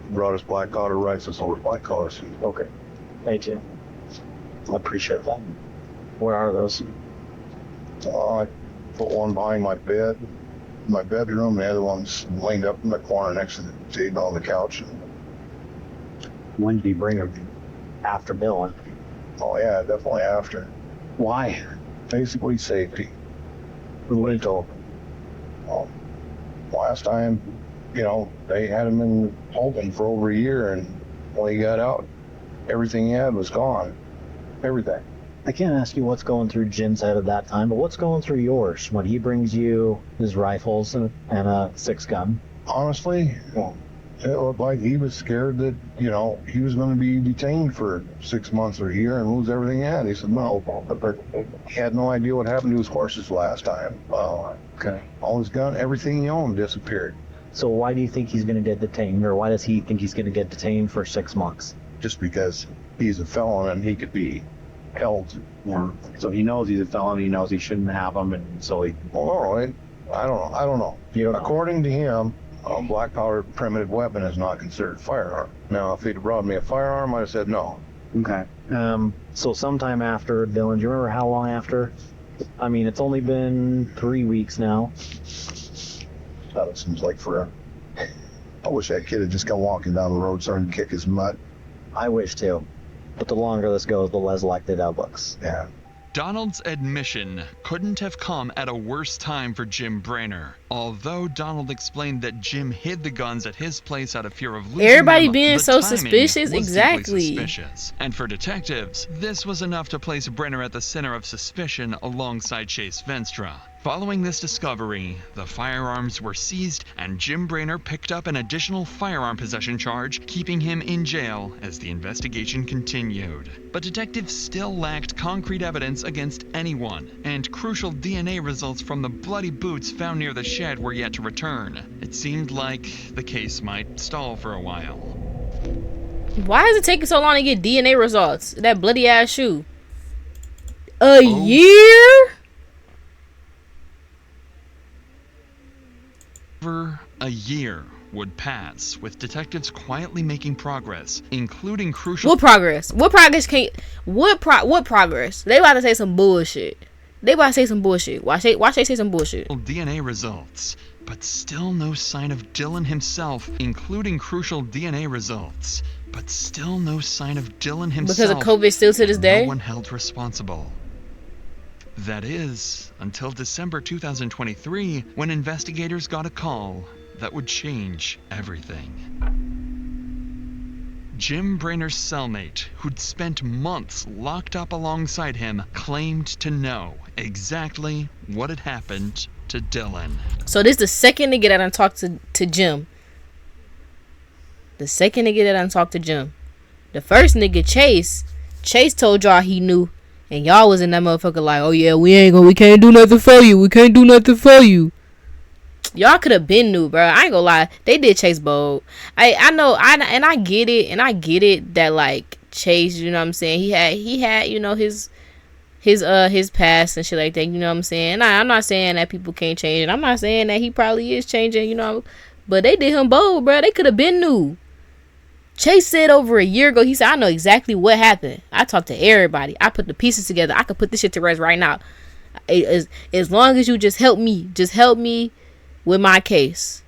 [SPEAKER 22] brought his black collar rifles over black collars. Okay. Thank you. I appreciate that. Where are those? I put one behind my bed, my bedroom, and the other one's laying up in the corner next to the table on the couch. When did he bring them? After Dylan? Oh yeah, definitely after. Why? Basically safety. Until last time, you know, they had him in holding for over a year, and when he got out, everything he had was gone. Everything. I can't ask you what's going through Jim's head at that time, but what's going through yours when he brings you his rifles and a 6-gun? Honestly, well, It looked like he was scared that, you know, he was going to be detained for 6 months or a year and lose everything he had. He said, no, but he had no idea what happened to his horses last time.
[SPEAKER 8] Okay.
[SPEAKER 22] All his gun, everything he owned disappeared.
[SPEAKER 8] So why do you think he's going to get detained, or why does he think he's going to get detained for 6 months?
[SPEAKER 22] Just because he's a felon and he could be held.
[SPEAKER 8] Yeah. So he knows he's a felon. He knows he shouldn't have them, and so he.
[SPEAKER 22] Well, I don't know. According to him, a black-powered primitive weapon is not considered a firearm. Now, if he'd brought me a firearm, I'd have said no.
[SPEAKER 8] Okay. So sometime after, Dylan, do you remember how long after? I mean, it's only been 3 weeks now.
[SPEAKER 22] That seems like forever. I wish that kid had just come walking down the road starting to kick his butt.
[SPEAKER 8] I wish too. But the longer this goes, the less likely that looks.
[SPEAKER 22] Yeah.
[SPEAKER 4] Donald's admission couldn't have come at a worse time for Jim Brainerd. Although Donald explained that Jim hid the guns at his place out of fear of losing
[SPEAKER 1] Everybody
[SPEAKER 4] them,
[SPEAKER 1] being
[SPEAKER 4] the
[SPEAKER 1] so
[SPEAKER 4] timing
[SPEAKER 1] suspicious,
[SPEAKER 4] was
[SPEAKER 1] exactly.
[SPEAKER 4] deeply suspicious. And for detectives, this was enough to place Brainerd at the center of suspicion alongside Chase Venstra. Following this discovery, the firearms were seized and Jim Brainerd picked up an additional firearm possession charge, keeping him in jail as the investigation continued. But detectives still lacked concrete evidence against anyone, and crucial DNA results from the bloody boots found near the shed were yet to return. It seemed like the case might stall for a while.
[SPEAKER 1] Why is it taking so long to get DNA results? That bloody ass shoe. A year?
[SPEAKER 4] Over a year would pass, with detectives quietly making progress, including crucial—
[SPEAKER 1] What progress? What progress can't... What progress? They about to say some bullshit. Watch they say some bullshit.
[SPEAKER 4] DNA results, but still no sign of Dylan himself, including crucial DNA results. But still no sign of Dylan himself.
[SPEAKER 1] Because of COVID still to this day?
[SPEAKER 4] No one held responsible. That is, until December 2023, when investigators got a call that would change everything. Jim Brainerd's cellmate, who'd spent months locked up alongside him, claimed to know exactly what had happened to Dylan.
[SPEAKER 1] So this is the second nigga that I talked to Jim. The second nigga that I talked to Jim. The first nigga, Chase told y'all he knew. And y'all was in that motherfucker like, oh yeah, we can't do nothing for you. We can't do nothing for you. Y'all could have been new, bro. I ain't gonna lie. They did Chase bold. I know, and I get it that like Chase, you know what I'm saying? He had, you know, his past and shit like that, you know what I'm saying? I'm not saying that people can't change it. I'm not saying that he probably is changing, you know, but they did him bold, bro. They could have been new. Chase said over a year ago, he said, I know exactly what happened. I talked to everybody. I put the pieces together. I could put this shit to rest right now. As long as you just help me with my case.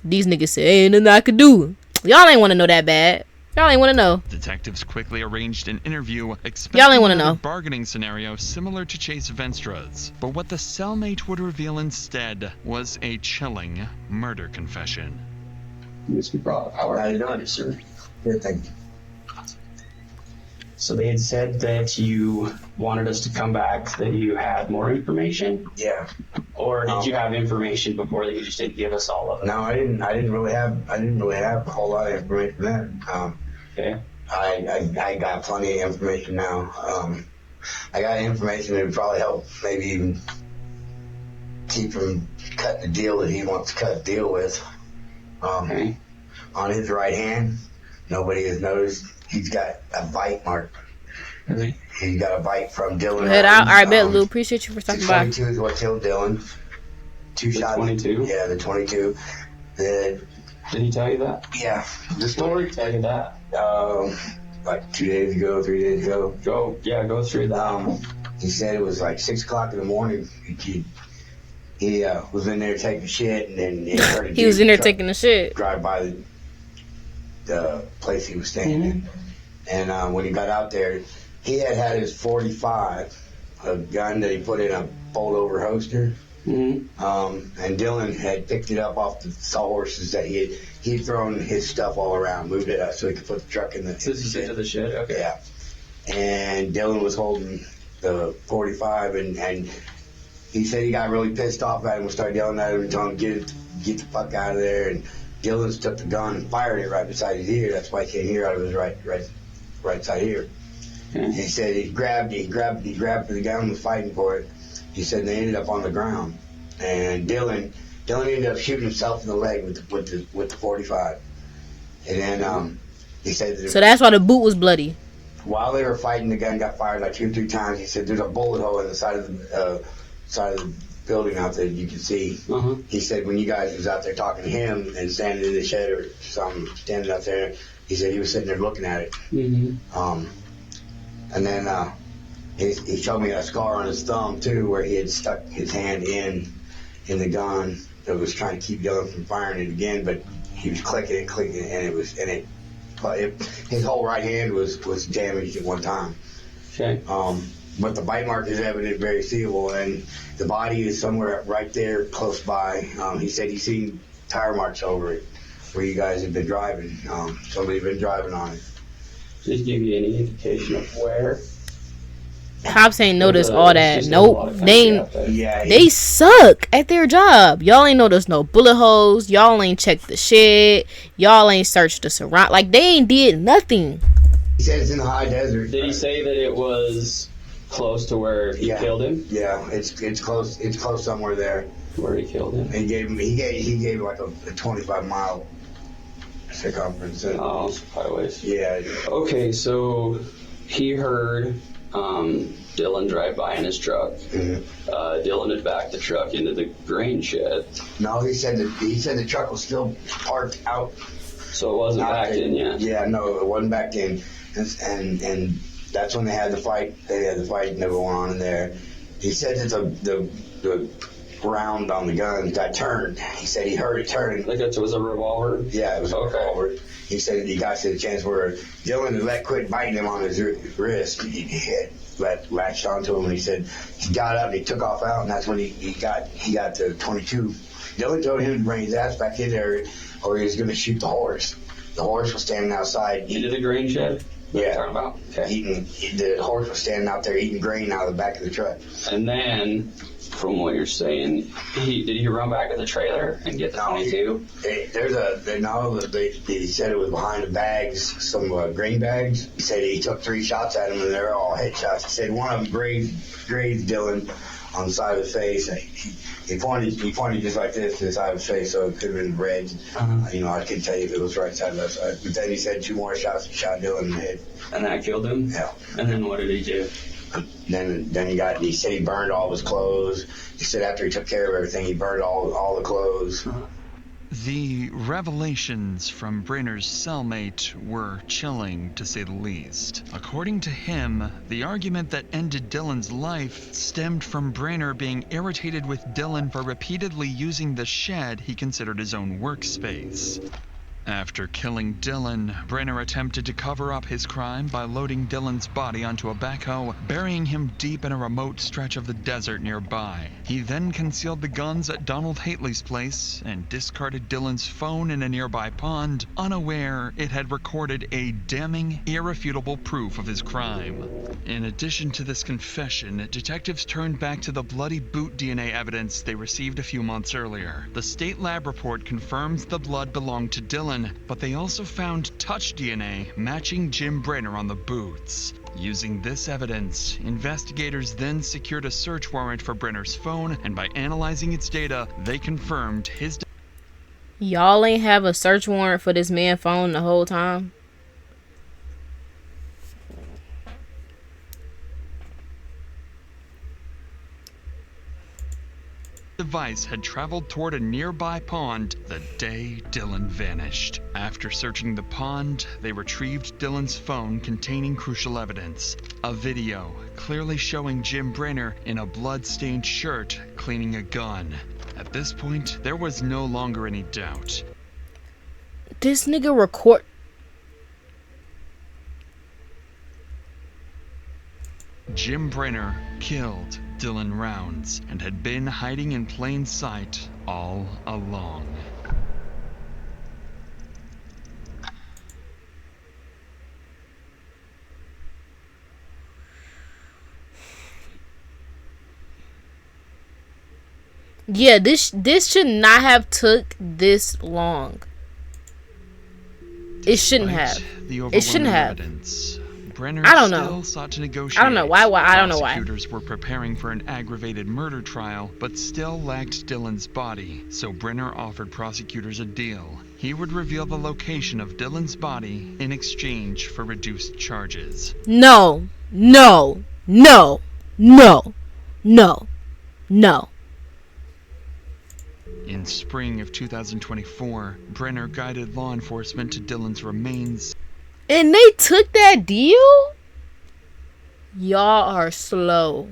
[SPEAKER 1] These niggas said, ain't nothing I could do. Y'all ain't want to know that bad. Y'all ain't want to know.
[SPEAKER 4] Detectives quickly arranged an interview,
[SPEAKER 1] y'all ain't want to know.
[SPEAKER 4] Bargaining scenario similar to Chase Venstra's. But what the cellmate would reveal instead was a chilling murder confession.
[SPEAKER 11] How are you doing, sir? Good, thank you. So they had said that you wanted us to come back, that you had more information?
[SPEAKER 10] Yeah.
[SPEAKER 11] Or did you have information before that you just didn't give us all of it?
[SPEAKER 10] No, I didn't really have a whole lot of information then.
[SPEAKER 11] Okay.
[SPEAKER 10] I got plenty of information now. I got information that would probably help maybe even keep from cutting the deal that he wants to cut a deal with.
[SPEAKER 11] Okay.
[SPEAKER 10] On his right hand, nobody has noticed, he's got a bite mark.
[SPEAKER 11] Really?
[SPEAKER 10] He's got a bite from Dylan.
[SPEAKER 1] Go ahead, all right, bet, Lou. Appreciate you for talking about it.
[SPEAKER 10] 22 is what killed Dylan. Two shots.
[SPEAKER 11] 22?
[SPEAKER 10] Yeah, the 22.
[SPEAKER 11] Did he tell you that?
[SPEAKER 10] Yeah.
[SPEAKER 11] The story tell you that?
[SPEAKER 10] Like 3 days ago.
[SPEAKER 11] Go through that.
[SPEAKER 10] He said it was like 6 o'clock in the morning. He was in there taking shit, and then he heard
[SPEAKER 1] he was in there taking the shit.
[SPEAKER 10] Drive by the place he was staying in, and when he got out there, he had his 45, a gun that he put in a fold-over holster. And Dylan had picked it up off the sawhorses that he'd thrown his stuff all around, moved it up so he could put the truck in the.
[SPEAKER 11] So he said to the shed. Okay.
[SPEAKER 10] Yeah, and Dylan was holding the 45, and he said he got really pissed off at him and started yelling at him and telling him get the fuck out of there. And Dylan's took the gun and fired it right beside his ear. That's why he can't hear out of his right side ear. He said he grabbed for the gun, was fighting for it. He said they ended up on the ground, and Dylan ended up shooting himself in the leg with the 45. And then he said that
[SPEAKER 1] So that's why the boot was bloody.
[SPEAKER 10] While they were fighting, the gun got fired like 2 or 3 times. He said there's a bullet hole in the side of the building out there you can see. He said when you guys was out there talking to him and standing in the shed or something, standing out there, he said he was sitting there looking at it. And then he showed me a scar on his thumb too, where he had stuck his hand in the gun that was trying to keep Dylan from firing it again, but he was clicking it, his whole right hand was damaged at one time.
[SPEAKER 11] Okay.
[SPEAKER 10] But the bite mark is evident, very seeable, and the body is somewhere right there close by. He said he's seen tire marks over it where you guys have been driving. Somebody's been driving on it.
[SPEAKER 11] Did he give you any indication of where?
[SPEAKER 1] Cops ain't noticed all that. Nope.
[SPEAKER 10] Yeah,
[SPEAKER 1] They suck at their job. Y'all ain't noticed no bullet holes. Y'all ain't checked the shed. Y'all ain't searched the surround. Like, they ain't did nothing.
[SPEAKER 10] He said it's in the high desert.
[SPEAKER 11] Did he say that it was close to where he killed him?
[SPEAKER 10] Yeah, it's close. It's close somewhere there.
[SPEAKER 11] Where he killed him?
[SPEAKER 10] He gave like a 25-mile circumference.
[SPEAKER 11] Oh, probably ways.
[SPEAKER 10] Yeah.
[SPEAKER 11] Okay, so he heard Dylan drive by in his truck. Dylan had backed the truck into the grain shed.
[SPEAKER 10] No, he said the truck was still parked out.
[SPEAKER 11] So it wasn't backed in yet.
[SPEAKER 10] Yeah, no, it wasn't backed in, and that's when they had the fight. They had the fight going on in there. He said that the round on the gun got turned. He said he heard it turn.
[SPEAKER 11] Like it was a revolver?
[SPEAKER 10] Yeah, it was a revolver. He said he got to the chance where Dylan had quit biting him on his wrist. He had latched onto him, and he said he got up and he took off out, and that's when he got to 22. Dylan told him to bring his ass back in there, or he was going to shoot the horse. The horse was standing outside.
[SPEAKER 11] Into the grain shed?
[SPEAKER 10] Yeah.
[SPEAKER 11] Talking about? Okay.
[SPEAKER 10] The horse was standing out there eating grain out of the back of the truck.
[SPEAKER 11] And then, from what you're saying, did he run back to the trailer and get the 22?
[SPEAKER 10] He said it was behind the bags, some grain bags. He said he took 3 shots at him, and they're all headshots. He said one of them grazed Dylan on the side of the face. He pointed just like this to the side of his face, so it could have been red. I couldn't tell you if it was right side or left side. But then he said 2 more shots. He shot Dylan in the head.
[SPEAKER 11] And that killed him?
[SPEAKER 10] Yeah.
[SPEAKER 11] And then what did he do?
[SPEAKER 10] Then he said he burned all of his clothes. He said after he took care of everything, he burned all the clothes.
[SPEAKER 4] The revelations from Brayner's cellmate were chilling, to say the least. According to him, the argument that ended Dylan's life stemmed from Brayner being irritated with Dylan for repeatedly using the shed he considered his own workspace. After killing Dylan, Brayner attempted to cover up his crime by loading Dylan's body onto a backhoe, burying him deep in a remote stretch of the desert nearby. He then concealed the guns at Donald Hately's place and discarded Dylan's phone in a nearby pond, unaware it had recorded a damning, irrefutable proof of his crime. In addition to this confession, detectives turned back to the bloody boot DNA evidence they received a few months earlier. The state lab report confirms the blood belonged to Dylan, but they also found touch DNA matching Jim Brayner on the boots. Using this evidence, investigators then secured a search warrant for Brayner's phone, and by analyzing its data, they confirmed his...
[SPEAKER 1] Y'all ain't have a search warrant for this man's phone the whole time?
[SPEAKER 4] device had traveled toward a nearby pond the day Dylan vanished. After searching the pond, they retrieved Dylan's phone containing crucial evidence. A video clearly showing Jim Brayner in a blood-stained shirt cleaning a gun. At this point, there was no longer any doubt.
[SPEAKER 1] This nigga record...
[SPEAKER 4] Jim Brayner killed Dylan Rounds and had been hiding in plain sight all along.
[SPEAKER 1] Yeah, this should not have took this long. It shouldn't have. It shouldn't have.
[SPEAKER 4] Evidence, Brenner
[SPEAKER 1] I don't know.
[SPEAKER 4] still sought to negotiate.
[SPEAKER 1] I don't know why. I don't know why.
[SPEAKER 4] Prosecutors were preparing for an aggravated murder trial, but still lacked Dylan's body. So Brenner offered prosecutors a deal. He would reveal the location of Dylan's body in exchange for reduced charges.
[SPEAKER 1] No. No. No. No. No. No.
[SPEAKER 4] In spring of 2024, Brenner guided law enforcement to Dylan's remains.
[SPEAKER 1] And they took that deal? Y'all are slow.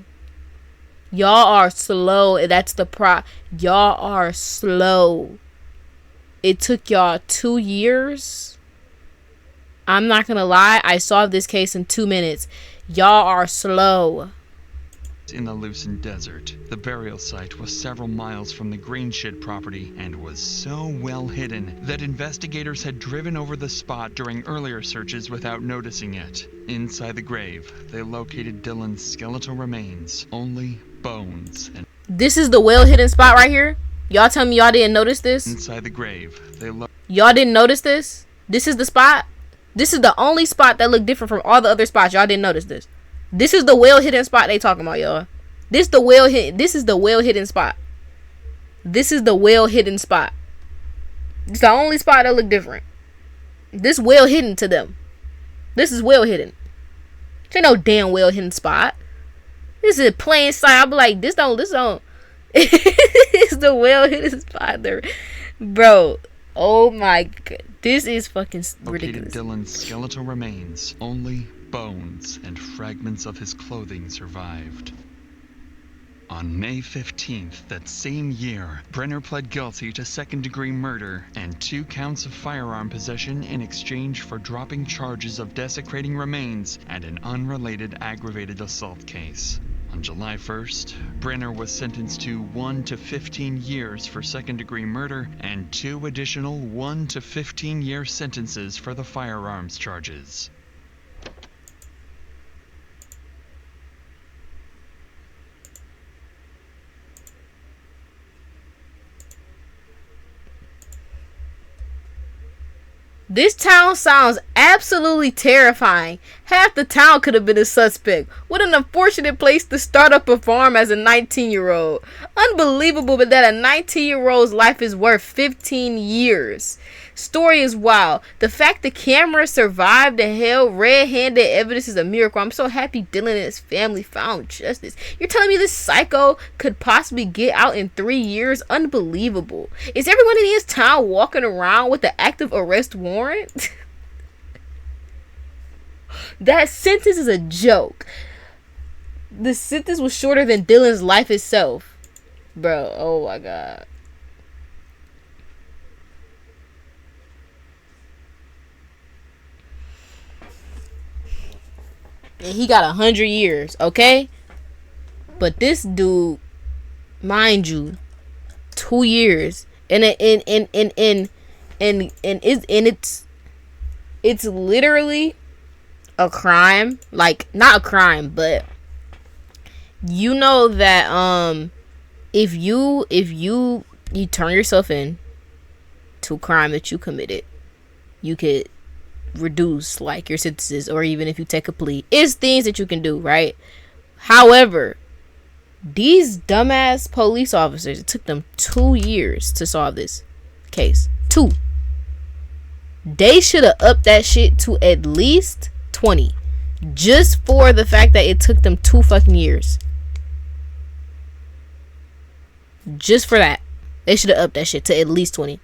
[SPEAKER 1] Y'all are slow. That's the y'all are slow. It took y'all 2 years. I'm not gonna lie. I solved this case in 2 minutes. Y'all are slow.
[SPEAKER 4] In the Lucerne Desert, the burial site was several miles from the Greenshed property and was so well hidden that investigators had driven over the spot during earlier searches without noticing it. Inside the grave, they located Dylan's skeletal remains, only bones. And
[SPEAKER 1] this is the well hidden spot right here? Y'all tell me y'all didn't notice this?
[SPEAKER 4] Inside the grave,
[SPEAKER 1] y'all didn't notice this? This is the spot? This is the only spot that looked different from all the other spots. Y'all didn't notice this. This is the well hidden spot they talking about, y'all. This is the well hidden spot. This is the well hidden spot. It's the only spot that look different. This well hidden to them. This is well hidden. This ain't no damn well hidden spot. This is plain sight. I'll be like, this don't. It's the well hidden spot there. Bro. Oh my god. This is fucking ridiculous.
[SPEAKER 4] Dylan's skeletal remains, only bones and fragments of his clothing survived. On May 15th that same year, Brenner pled guilty to second-degree murder and 2 counts of firearm possession in exchange for dropping charges of desecrating remains and an unrelated aggravated assault case. On July 1st, Brenner was sentenced to 1 to 15 years for second-degree murder and 2 additional 1 to 15-year sentences for the firearms charges.
[SPEAKER 1] This town sounds absolutely terrifying. Half the town could have been a suspect. What an unfortunate place to start up a farm as a 19-year-old. Unbelievable, but that a 19-year-old's life is worth 15 years. Story is wild. The fact the camera survived and held red-handed evidence is a miracle. I'm so happy Dylan and his family found justice. You're telling me this psycho could possibly get out in 3 years? Unbelievable. Is everyone in this town walking around with an active arrest warrant? That sentence is a joke. The sentence was shorter than Dylan's life itself. Bro, oh my god. And he got 100 years, okay? But this dude, mind you, 2 years, and it's literally a crime. Like, not a crime, but you know that if you turn yourself in to a crime that you committed, you could reduce like your sentences, or even if you take a plea. It's things that you can do, right? However, these dumbass police officers, it took them 2 years to solve this case. 2. They should have upped that shit to at least 20, just for the fact that it took them 2 fucking years. Just for that, they should have upped that shit to at least 20.